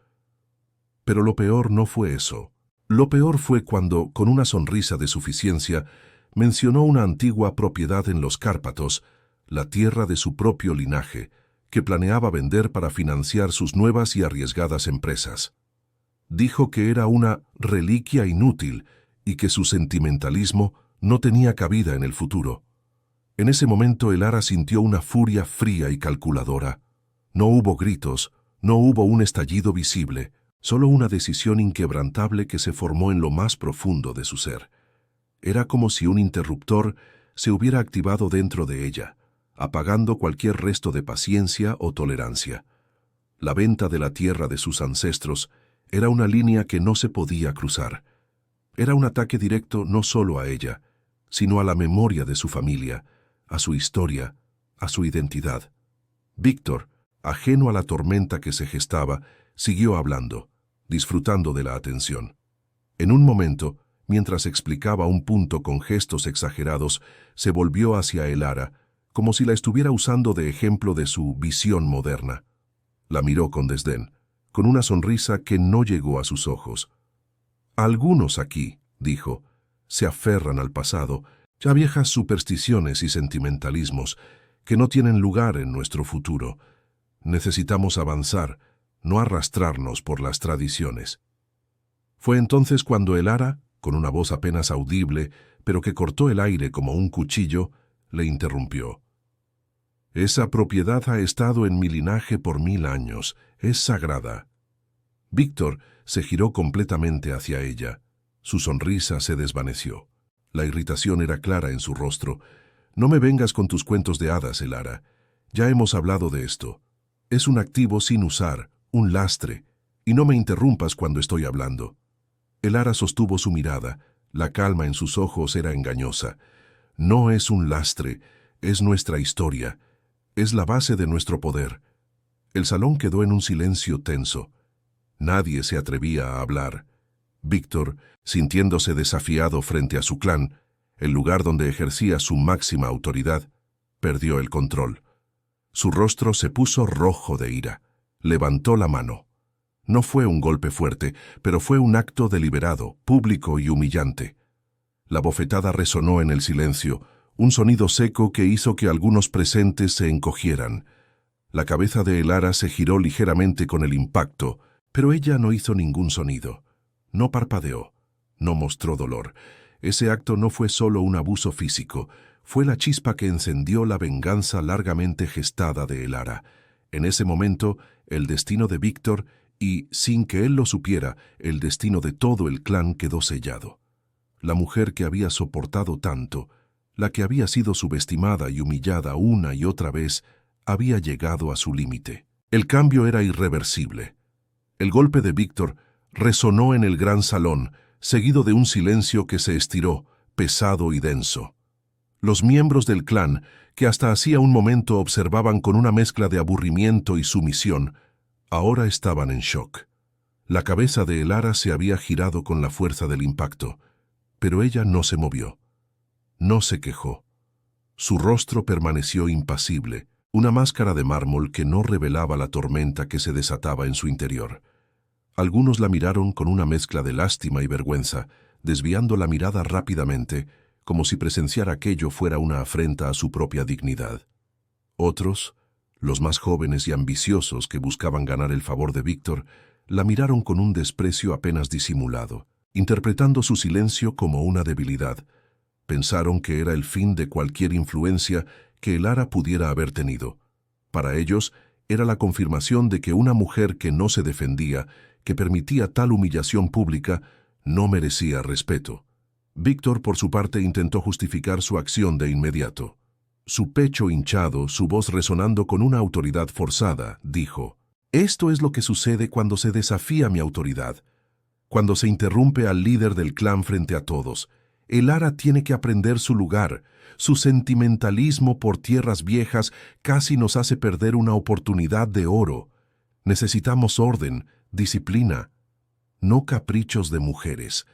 Pero lo peor no fue eso. Lo peor fue cuando, con una sonrisa de suficiencia, mencionó una antigua propiedad en los Cárpatos, la tierra de su propio linaje, que planeaba vender para financiar sus nuevas y arriesgadas empresas. Dijo que era una reliquia inútil y que su sentimentalismo no tenía cabida en el futuro. En ese momento Elara sintió una furia fría y calculadora. No hubo gritos, no hubo un estallido visible, solo una decisión inquebrantable que se formó en lo más profundo de su ser. Era como si un interruptor se hubiera activado dentro de ella, apagando cualquier resto de paciencia o tolerancia. La venta de la tierra de sus ancestros era una línea que no se podía cruzar. Era un ataque directo no solo a ella, sino a la memoria de su familia, a su historia, a su identidad. Víctor, ajeno a la tormenta que se gestaba, siguió hablando, disfrutando de la atención. En un momento, mientras explicaba un punto con gestos exagerados, se volvió hacia Elara, como si la estuviera usando de ejemplo de su visión moderna. La miró con desdén, con una sonrisa que no llegó a sus ojos. Algunos aquí, dijo, se aferran al pasado, a viejas supersticiones y sentimentalismos que no tienen lugar en nuestro futuro. Necesitamos avanzar, no arrastrarnos por las tradiciones. Fue entonces cuando Elara, con una voz apenas audible, pero que cortó el aire como un cuchillo, le interrumpió. Esa propiedad ha estado en mi linaje por 1000 años, es sagrada. Víctor se giró completamente hacia ella. Su sonrisa se desvaneció. La irritación era clara en su rostro. No me vengas con tus cuentos de hadas, Elara. Ya hemos hablado de esto. Es un activo sin usar, un lastre, y no me interrumpas cuando estoy hablando. Elara sostuvo su mirada. La calma en sus ojos era engañosa. No es un lastre, es nuestra historia. Es la base de nuestro poder. El salón quedó en un silencio tenso. Nadie se atrevía a hablar. Víctor, sintiéndose desafiado frente a su clan, el lugar donde ejercía su máxima autoridad, perdió el control. Su rostro se puso rojo de ira. Levantó la mano. No fue un golpe fuerte, pero fue un acto deliberado, público y humillante. La bofetada resonó en el silencio, un sonido seco que hizo que algunos presentes se encogieran. La cabeza de Elara se giró ligeramente con el impacto, pero ella no hizo ningún sonido. No parpadeó, no mostró dolor. Ese acto no fue solo un abuso físico, fue la chispa que encendió la venganza largamente gestada de Elara. En ese momento, el destino de Víctor y, sin que él lo supiera, el destino de todo el clan quedó sellado. La mujer que había soportado tanto, la que había sido subestimada y humillada una y otra vez, había llegado a su límite. El cambio era irreversible. El golpe de Víctor resonó en el gran salón, seguido de un silencio que se estiró, pesado y denso. Los miembros del clan, que hasta hacía un momento observaban con una mezcla de aburrimiento y sumisión, ahora estaban en shock. La cabeza de Elara se había girado con la fuerza del impacto, pero ella no se movió. No se quejó. Su rostro permaneció impasible, una máscara de mármol que no revelaba la tormenta que se desataba en su interior. Algunos la miraron con una mezcla de lástima y vergüenza, desviando la mirada rápidamente, como si presenciar aquello fuera una afrenta a su propia dignidad. Otros, los más jóvenes y ambiciosos que buscaban ganar el favor de Víctor, la miraron con un desprecio apenas disimulado, interpretando su silencio como una debilidad. Pensaron que era el fin de cualquier influencia que Elara pudiera haber tenido. Para ellos, era la confirmación de que una mujer que no se defendía, que permitía tal humillación pública, no merecía respeto. Víctor, por su parte, intentó justificar su acción de inmediato. Su pecho hinchado, su voz resonando con una autoridad forzada, dijo: «Esto es lo que sucede cuando se desafía mi autoridad, cuando se interrumpe al líder del clan frente a todos. Elara tiene que aprender su lugar. Su sentimentalismo por tierras viejas casi nos hace perder una oportunidad de oro. Necesitamos orden, disciplina, no caprichos de mujeres».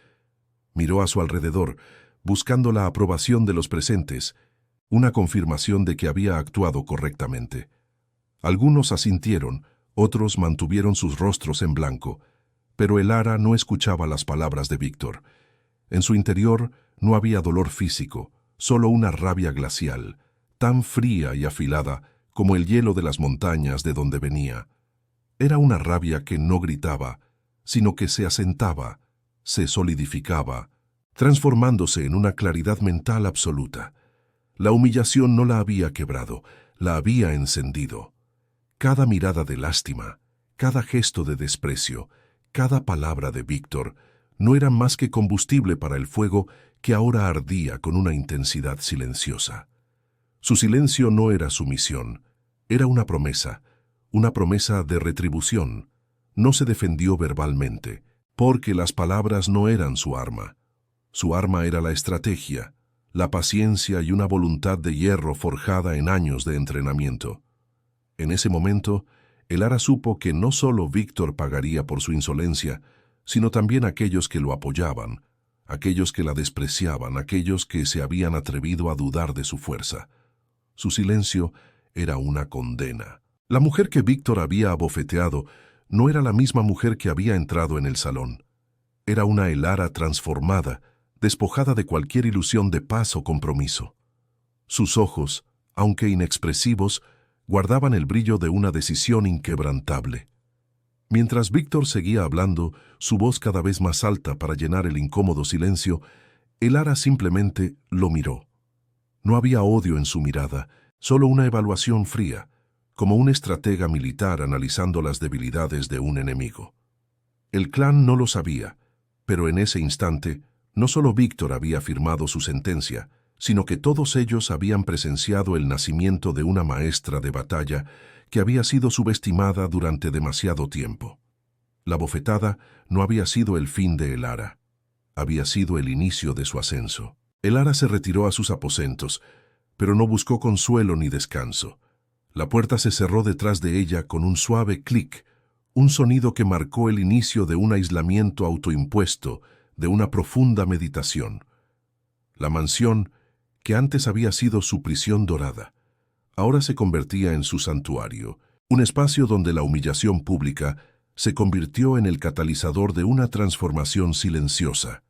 Miró a su alrededor, buscando la aprobación de los presentes, una confirmación de que había actuado correctamente. Algunos asintieron, otros mantuvieron sus rostros en blanco, pero Elara no escuchaba las palabras de Víctor. En su interior no había dolor físico, solo una rabia glacial, tan fría y afilada como el hielo de las montañas de donde venía. Era una rabia que no gritaba, sino que se asentaba, se solidificaba, transformándose en una claridad mental absoluta. La humillación no la había quebrado, la había encendido. Cada mirada de lástima, cada gesto de desprecio, cada palabra de Víctor, no eran más que combustible para el fuego que ahora ardía con una intensidad silenciosa. Su silencio no era sumisión, era una promesa de retribución. No se defendió verbalmente, porque las palabras no eran su arma. Su arma era la estrategia, la paciencia y una voluntad de hierro forjada en años de entrenamiento. En ese momento, Elara supo que no solo Víctor pagaría por su insolencia, sino también aquellos que lo apoyaban, aquellos que la despreciaban, aquellos que se habían atrevido a dudar de su fuerza. Su silencio era una condena. La mujer que Víctor había abofeteado no era la misma mujer que había entrado en el salón. Era una Elara transformada, despojada de cualquier ilusión de paz o compromiso. Sus ojos, aunque inexpresivos, guardaban el brillo de una decisión inquebrantable. Mientras Víctor seguía hablando, su voz cada vez más alta para llenar el incómodo silencio, Elara simplemente lo miró. No había odio en su mirada, solo una evaluación fría, como un estratega militar analizando las debilidades de un enemigo. El clan no lo sabía, pero en ese instante, no solo Víctor había firmado su sentencia, sino que todos ellos habían presenciado el nacimiento de una maestra de batalla que había sido subestimada durante demasiado tiempo. La bofetada no había sido el fin de Elara, había sido el inicio de su ascenso. Elara se retiró a sus aposentos, pero no buscó consuelo ni descanso. La puerta se cerró detrás de ella con un suave clic, un sonido que marcó el inicio de un aislamiento autoimpuesto, de una profunda meditación. La mansión, que antes había sido su prisión dorada, ahora se convertía en su santuario, un espacio donde la humillación pública se convirtió en el catalizador de una transformación silenciosa.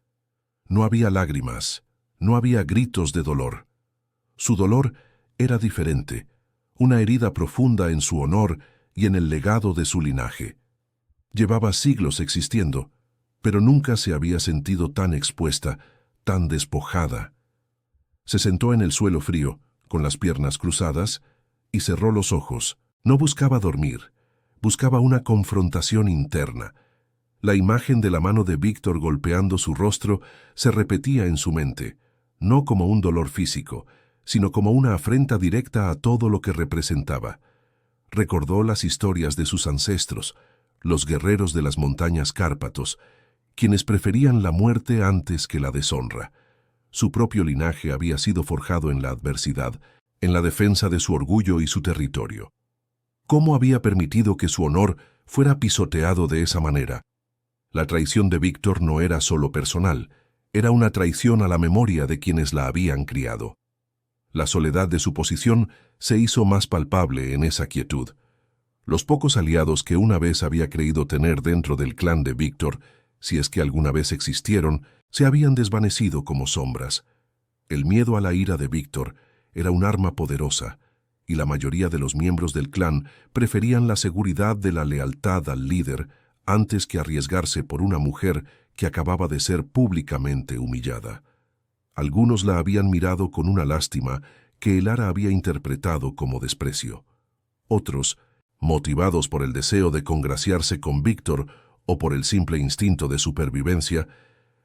No había lágrimas, No había gritos de dolor. Su dolor era diferente, una herida profunda en su honor y en el legado de su linaje. Llevaba siglos existiendo, pero nunca se había sentido tan expuesta, tan despojada. Se sentó en el suelo frío, con las piernas cruzadas, y cerró los ojos. No buscaba dormir, buscaba una confrontación interna. La imagen de la mano de Víctor golpeando su rostro se repetía en su mente, no como un dolor físico, sino como una afrenta directa a todo lo que representaba. Recordó las historias de sus ancestros, los guerreros de las montañas Cárpatos, quienes preferían la muerte antes que la deshonra. Su propio linaje había sido forjado en la adversidad, en la defensa de su orgullo y su territorio. ¿Cómo había permitido que su honor fuera pisoteado de esa manera? La traición de Víctor no era solo personal, era una traición a la memoria de quienes la habían criado. La soledad de su posición se hizo más palpable en esa quietud. Los pocos aliados que una vez había creído tener dentro del clan de Víctor, si es que alguna vez existieron, se habían desvanecido como sombras. El miedo a la ira de Víctor era un arma poderosa, y la mayoría de los miembros del clan preferían la seguridad de la lealtad al líder antes que arriesgarse por una mujer que acababa de ser públicamente humillada. Algunos la habían mirado con una lástima que Elara había interpretado como desprecio. Otros, motivados por el deseo de congraciarse con Víctor o por el simple instinto de supervivencia,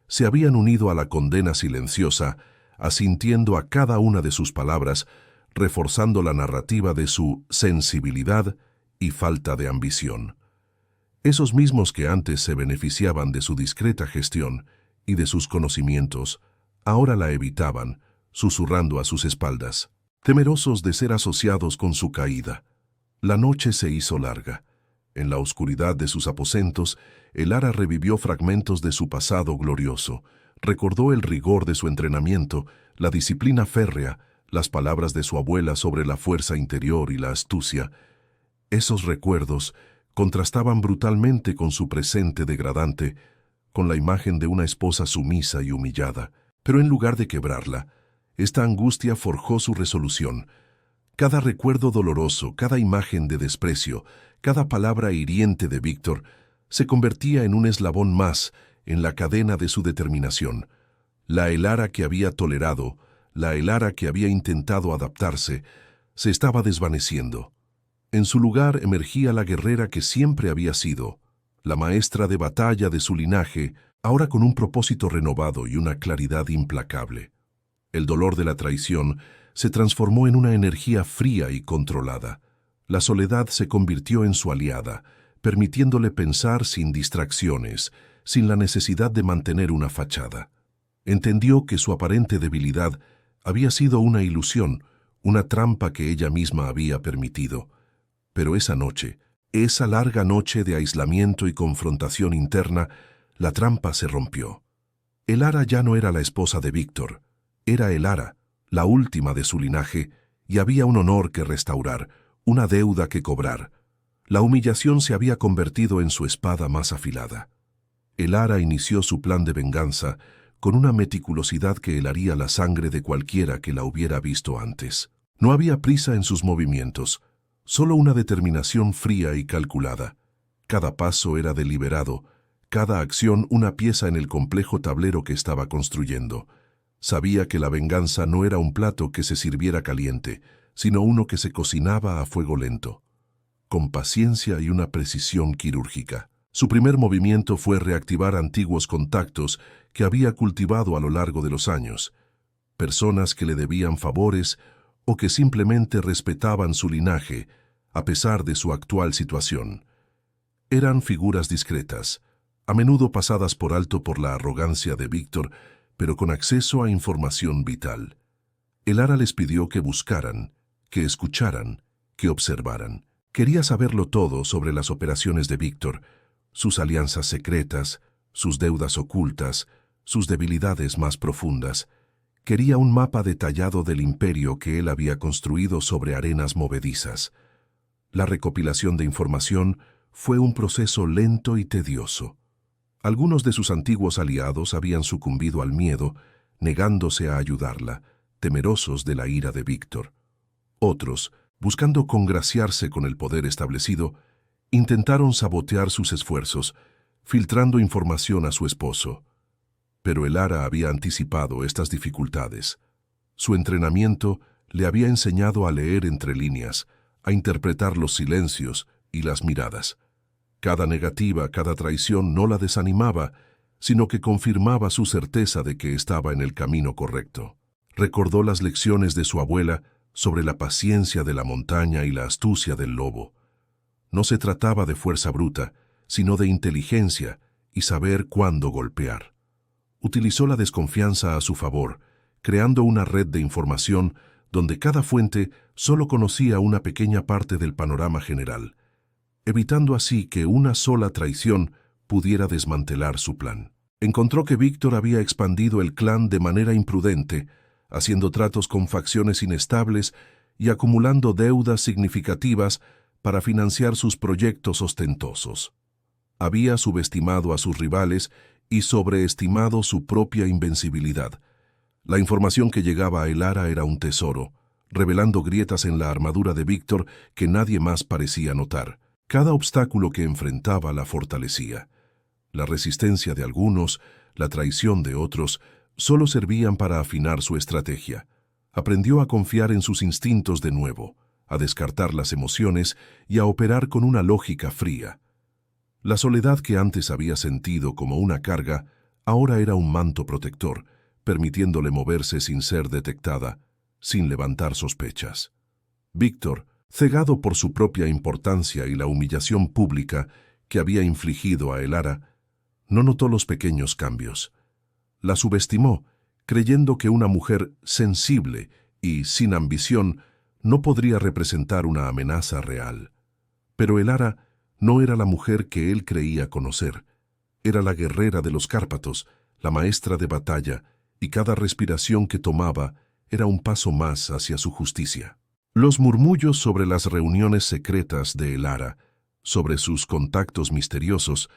se habían unido a la condena silenciosa, asintiendo a cada una de sus palabras, reforzando la narrativa de su sensibilidad y falta de ambición. Esos mismos que antes se beneficiaban de su discreta gestión y de sus conocimientos, ahora la evitaban, susurrando a sus espaldas, temerosos de ser asociados con su caída. La noche se hizo larga. En la oscuridad de sus aposentos, Elara revivió fragmentos de su pasado glorioso, recordó el rigor de su entrenamiento, la disciplina férrea, las palabras de su abuela sobre la fuerza interior y la astucia. Esos recuerdos contrastaban brutalmente con su presente degradante, con la imagen de una esposa sumisa y humillada. Pero en lugar de quebrarla, esta angustia forjó su resolución. Cada recuerdo doloroso, cada imagen de desprecio, cada palabra hiriente de Víctor se convertía en un eslabón más en la cadena de su determinación. La Elara que había tolerado, la Elara que había intentado adaptarse, se estaba desvaneciendo. En su lugar emergía la guerrera que siempre había sido, la maestra de batalla de su linaje, ahora con un propósito renovado y una claridad implacable. El dolor de la traición se transformó en una energía fría y controlada. La soledad se convirtió en su aliada, permitiéndole pensar sin distracciones, sin la necesidad de mantener una fachada. Entendió que su aparente debilidad había sido una ilusión, una trampa que ella misma había permitido. Pero esa noche, esa larga noche de aislamiento y confrontación interna, la trampa se rompió. Elara ya no era la esposa de Víctor, era Elara, la última de su linaje, y había un honor que restaurar, una deuda que cobrar. La humillación se había convertido en su espada más afilada. Elara inició su plan de venganza con una meticulosidad que helaría la sangre de cualquiera que la hubiera visto antes. No había prisa en sus movimientos, solo una determinación fría y calculada. Cada paso era deliberado, cada acción una pieza en el complejo tablero que estaba construyendo. Sabía que la venganza no era un plato que se sirviera caliente, sino uno que se cocinaba a fuego lento, con paciencia y una precisión quirúrgica. Su primer movimiento fue reactivar antiguos contactos que había cultivado a lo largo de los años, personas que le debían favores o que simplemente respetaban su linaje, a pesar de su actual situación. Eran figuras discretas, a menudo pasadas por alto por la arrogancia de Víctor, pero con acceso a información vital. Elara les pidió que buscaran, que escucharan, que observaran. Quería saberlo todo sobre las operaciones de Víctor, sus alianzas secretas, sus deudas ocultas, sus debilidades más profundas. Quería un mapa detallado del imperio que él había construido sobre arenas movedizas. La recopilación de información fue un proceso lento y tedioso. Algunos de sus antiguos aliados habían sucumbido al miedo, negándose a ayudarla, temerosos de la ira de Víctor. Otros, buscando congraciarse con el poder establecido, intentaron sabotear sus esfuerzos, filtrando información a su esposo. Pero Elara había anticipado estas dificultades. Su entrenamiento le había enseñado a leer entre líneas, a interpretar los silencios y las miradas. Cada negativa, cada traición no la desanimaba, sino que confirmaba su certeza de que estaba en el camino correcto. Recordó las lecciones de su abuela sobre la paciencia de la montaña y la astucia del lobo. No se trataba de fuerza bruta, sino de inteligencia y saber cuándo golpear. Utilizó la desconfianza a su favor, creando una red de información donde cada fuente solo conocía una pequeña parte del panorama general, evitando así que una sola traición pudiera desmantelar su plan. Encontró que Víctor había expandido el clan de manera imprudente, haciendo tratos con facciones inestables y acumulando deudas significativas para financiar sus proyectos ostentosos. Había subestimado a sus rivales y sobreestimado su propia invencibilidad. La información que llegaba a Elara era un tesoro, revelando grietas en la armadura de Víctor que nadie más parecía notar. Cada obstáculo que enfrentaba la fortalecía. La resistencia de algunos, la traición de otros, solo servían para afinar su estrategia. Aprendió a confiar en sus instintos de nuevo, a descartar las emociones y a operar con una lógica fría. La soledad que antes había sentido como una carga, ahora era un manto protector, permitiéndole moverse sin ser detectada, sin levantar sospechas. Víctor, cegado por su propia importancia y la humillación pública que había infligido a Elara, no notó los pequeños cambios. La subestimó, creyendo que una mujer sensible y sin ambición no podría representar una amenaza real. Pero Elara no era la mujer que él creía conocer. Era la guerrera de los Cárpatos, la maestra de batalla, y cada respiración que tomaba era un paso más hacia su justicia. Los murmullos sobre las reuniones secretas de Elara, sobre sus contactos misteriosos,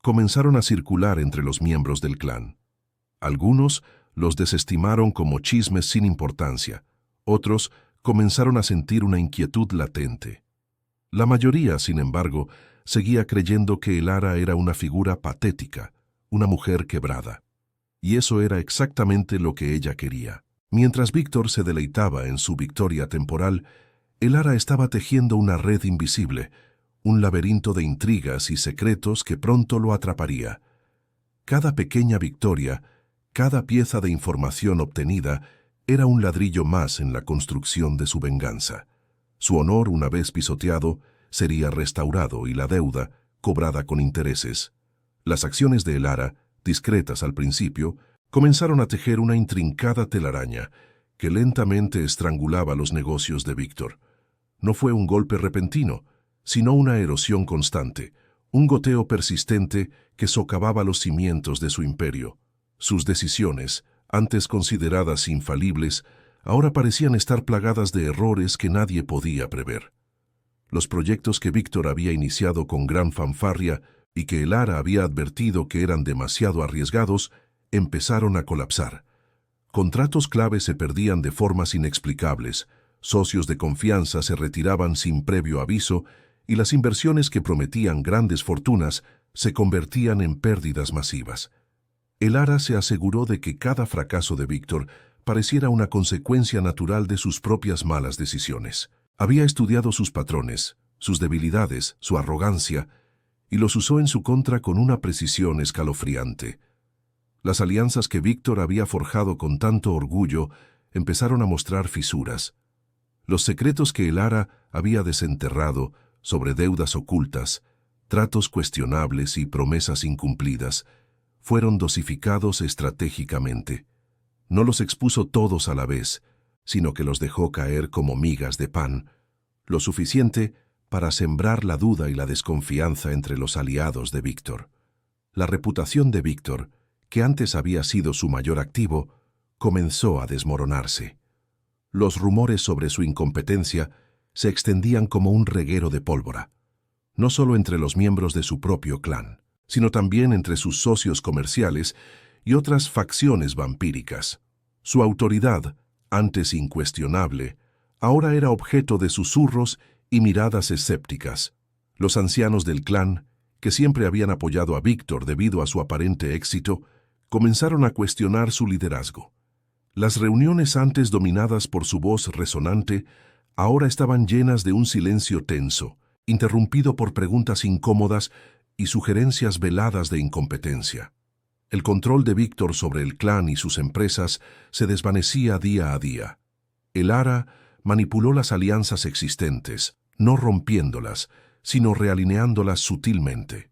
comenzaron a circular entre los miembros del clan. Algunos los desestimaron como chismes sin importancia, otros comenzaron a sentir una inquietud latente. La mayoría, sin embargo, seguía creyendo que Elara era una figura patética, una mujer quebrada. Y eso era exactamente lo que ella quería. Mientras Víctor se deleitaba en su victoria temporal, Elara estaba tejiendo una red invisible, un laberinto de intrigas y secretos que pronto lo atraparía. Cada pequeña victoria, cada pieza de información obtenida, era un ladrillo más en la construcción de su venganza. Su honor, una vez pisoteado, sería restaurado y la deuda, cobrada con intereses. Las acciones de Elara, discretas al principio, comenzaron a tejer una intrincada telaraña que lentamente estrangulaba los negocios de Víctor. No fue un golpe repentino, sino una erosión constante, un goteo persistente que socavaba los cimientos de su imperio. Sus decisiones, antes consideradas infalibles, ahora parecían estar plagadas de errores que nadie podía prever. Los proyectos que Víctor había iniciado con gran fanfarria y que Elara había advertido que eran demasiado arriesgados, empezaron a colapsar. Contratos clave se perdían de formas inexplicables, socios de confianza se retiraban sin previo aviso y las inversiones que prometían grandes fortunas se convertían en pérdidas masivas. Elara se aseguró de que cada fracaso de Víctor pareciera una consecuencia natural de sus propias malas decisiones. Había estudiado sus patrones, sus debilidades, su arrogancia, y los usó en su contra con una precisión escalofriante. Las alianzas que Víctor había forjado con tanto orgullo empezaron a mostrar fisuras. Los secretos que Elara había desenterrado sobre deudas ocultas, tratos cuestionables y promesas incumplidas, fueron dosificados estratégicamente. No los expuso todos a la vez, sino que los dejó caer como migas de pan, lo suficiente para sembrar la duda y la desconfianza entre los aliados de Víctor. La reputación de Víctor, que antes había sido su mayor activo, comenzó a desmoronarse. Los rumores sobre su incompetencia se extendían como un reguero de pólvora, no solo entre los miembros de su propio clan, sino también entre sus socios comerciales y otras facciones vampíricas. Su autoridad, antes incuestionable, ahora era objeto de susurros y miradas escépticas. Los ancianos del clan, que siempre habían apoyado a Víctor debido a su aparente éxito, comenzaron a cuestionar su liderazgo. Las reuniones antes dominadas por su voz resonante, ahora estaban llenas de un silencio tenso, interrumpido por preguntas incómodas y sugerencias veladas de incompetencia. El control de Víctor sobre el clan y sus empresas se desvanecía día a día. El Ara manipuló las alianzas existentes, no rompiéndolas, sino realineándolas sutilmente.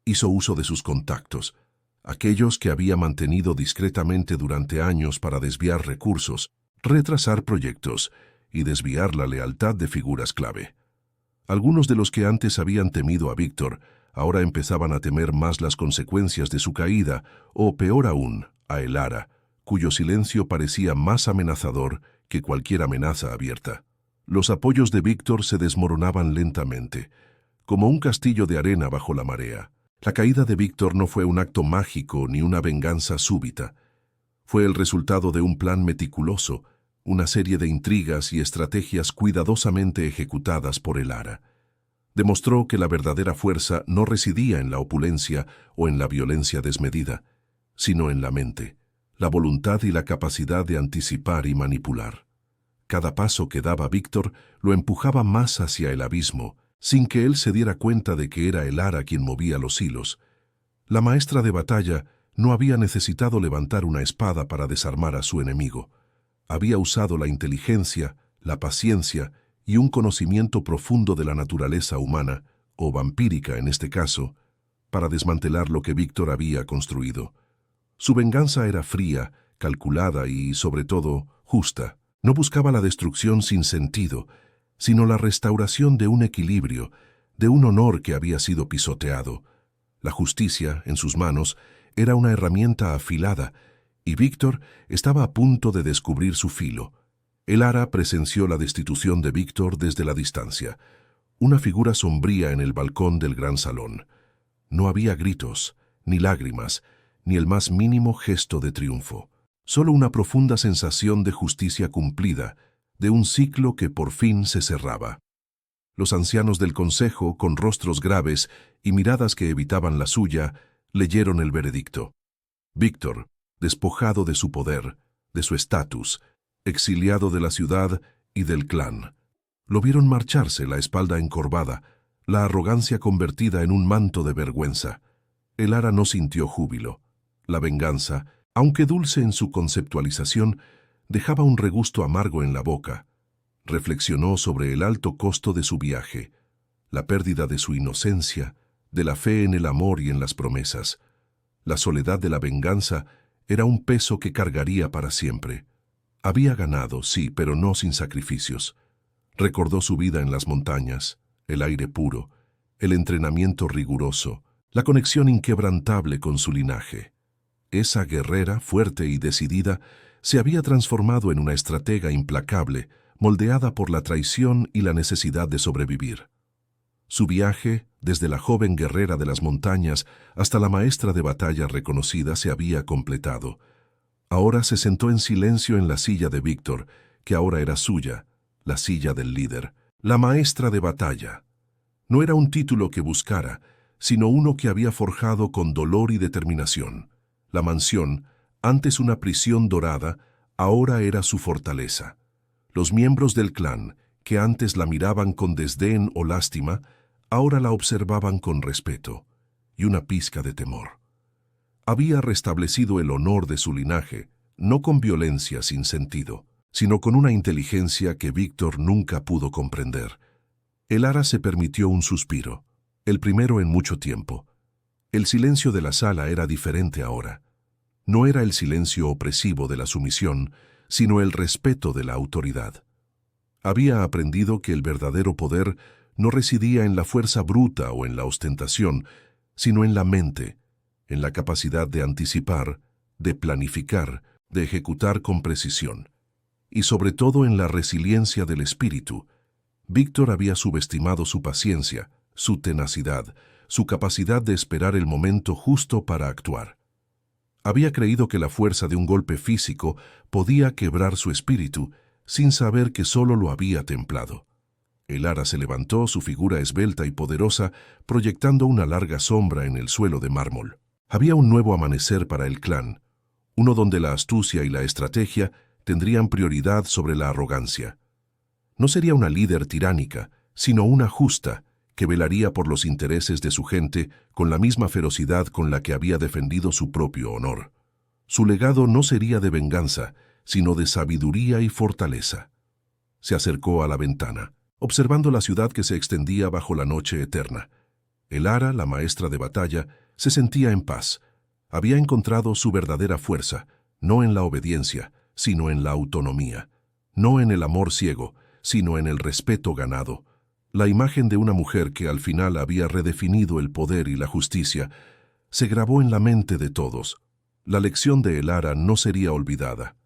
Hizo uso de sus contactos, aquellos que había mantenido discretamente durante años para desviar recursos, retrasar proyectos y desviar la lealtad de figuras clave. Algunos de los que antes habían temido a Víctor ahora empezaban a temer más las consecuencias de su caída, o peor aún, a el Ara, cuyo silencio parecía más amenazador que cualquier amenaza abierta. Los apoyos de Víctor se desmoronaban lentamente, como un castillo de arena bajo la marea. La caída de Víctor no fue un acto mágico ni una venganza súbita. Fue el resultado de un plan meticuloso, una serie de intrigas y estrategias cuidadosamente ejecutadas por el Ara. Demostró que la verdadera fuerza no residía en la opulencia o en la violencia desmedida, sino en la mente, la voluntad y la capacidad de anticipar y manipular. Cada paso que daba Víctor lo empujaba más hacia el abismo, sin que él se diera cuenta de que era el Ara quien movía los hilos. La maestra de batalla no había necesitado levantar una espada para desarmar a su enemigo. Había usado la inteligencia, la paciencia y un conocimiento profundo de la naturaleza humana, o vampírica en este caso, para desmantelar lo que Víctor había construido. Su venganza era fría, calculada y, sobre todo, justa. No buscaba la destrucción sin sentido, sino la restauración de un equilibrio, de un honor que había sido pisoteado. La justicia, en sus manos, era una herramienta afilada, y Víctor estaba a punto de descubrir su filo. El Ara presenció la destitución de Víctor desde la distancia, una figura sombría en el balcón del gran salón. No había gritos, ni lágrimas, ni el más mínimo gesto de triunfo. Solo una profunda sensación de justicia cumplida, de un ciclo que por fin se cerraba. Los ancianos del consejo, con rostros graves y miradas que evitaban la suya, leyeron el veredicto. Víctor, despojado de su poder, de su estatus, exiliado de la ciudad y del clan. Lo vieron marcharse, la espalda encorvada, la arrogancia convertida en un manto de vergüenza. El Ara no sintió júbilo. La venganza, aunque dulce en su conceptualización, dejaba un regusto amargo en la boca. Reflexionó sobre el alto costo de su viaje, la pérdida de su inocencia, de la fe en el amor y en las promesas. La soledad de la venganza era un peso que cargaría para siempre. Había ganado, sí, pero no sin sacrificios. Recordó su vida en las montañas, el aire puro, el entrenamiento riguroso, la conexión inquebrantable con su linaje. Esa guerrera, fuerte y decidida, se había transformado en una estratega implacable, moldeada por la traición y la necesidad de sobrevivir. Su viaje, desde la joven guerrera de las montañas hasta la maestra de batalla reconocida, se había completado. Ahora se sentó en silencio en la silla de Víctor, que ahora era suya, la silla del líder, la maestra de batalla. No era un título que buscara, sino uno que había forjado con dolor y determinación. La mansión, antes una prisión dorada, ahora era su fortaleza. Los miembros del clan, que antes la miraban con desdén o lástima, ahora la observaban con respeto y una pizca de temor. Había restablecido el honor de su linaje, no con violencia sin sentido, sino con una inteligencia que Víctor nunca pudo comprender. El Ara se permitió un suspiro, el primero en mucho tiempo. El silencio de la sala era diferente ahora. No era el silencio opresivo de la sumisión, sino el respeto de la autoridad. Había aprendido que el verdadero poder no residía en la fuerza bruta o en la ostentación, sino en la mente, en la capacidad de anticipar, de planificar, de ejecutar con precisión, y sobre todo en la resiliencia del espíritu. Víctor había subestimado su paciencia, su tenacidad, su capacidad de esperar el momento justo para actuar. Había creído que la fuerza de un golpe físico podía quebrar su espíritu, sin saber que solo lo había templado. Elara se levantó, su figura esbelta y poderosa, proyectando una larga sombra en el suelo de mármol. Había un nuevo amanecer para el clan, uno donde la astucia y la estrategia tendrían prioridad sobre la arrogancia. No sería una líder tiránica, sino una justa, que velaría por los intereses de su gente con la misma ferocidad con la que había defendido su propio honor. Su legado no sería de venganza, sino de sabiduría y fortaleza. Se acercó a la ventana, observando la ciudad que se extendía bajo la noche eterna. Elara, la maestra de batalla, se sentía en paz. Había encontrado su verdadera fuerza, no en la obediencia, sino en la autonomía. No en el amor ciego, sino en el respeto ganado. La imagen de una mujer que al final había redefinido el poder y la justicia se grabó en la mente de todos. La lección de Elara no sería olvidada.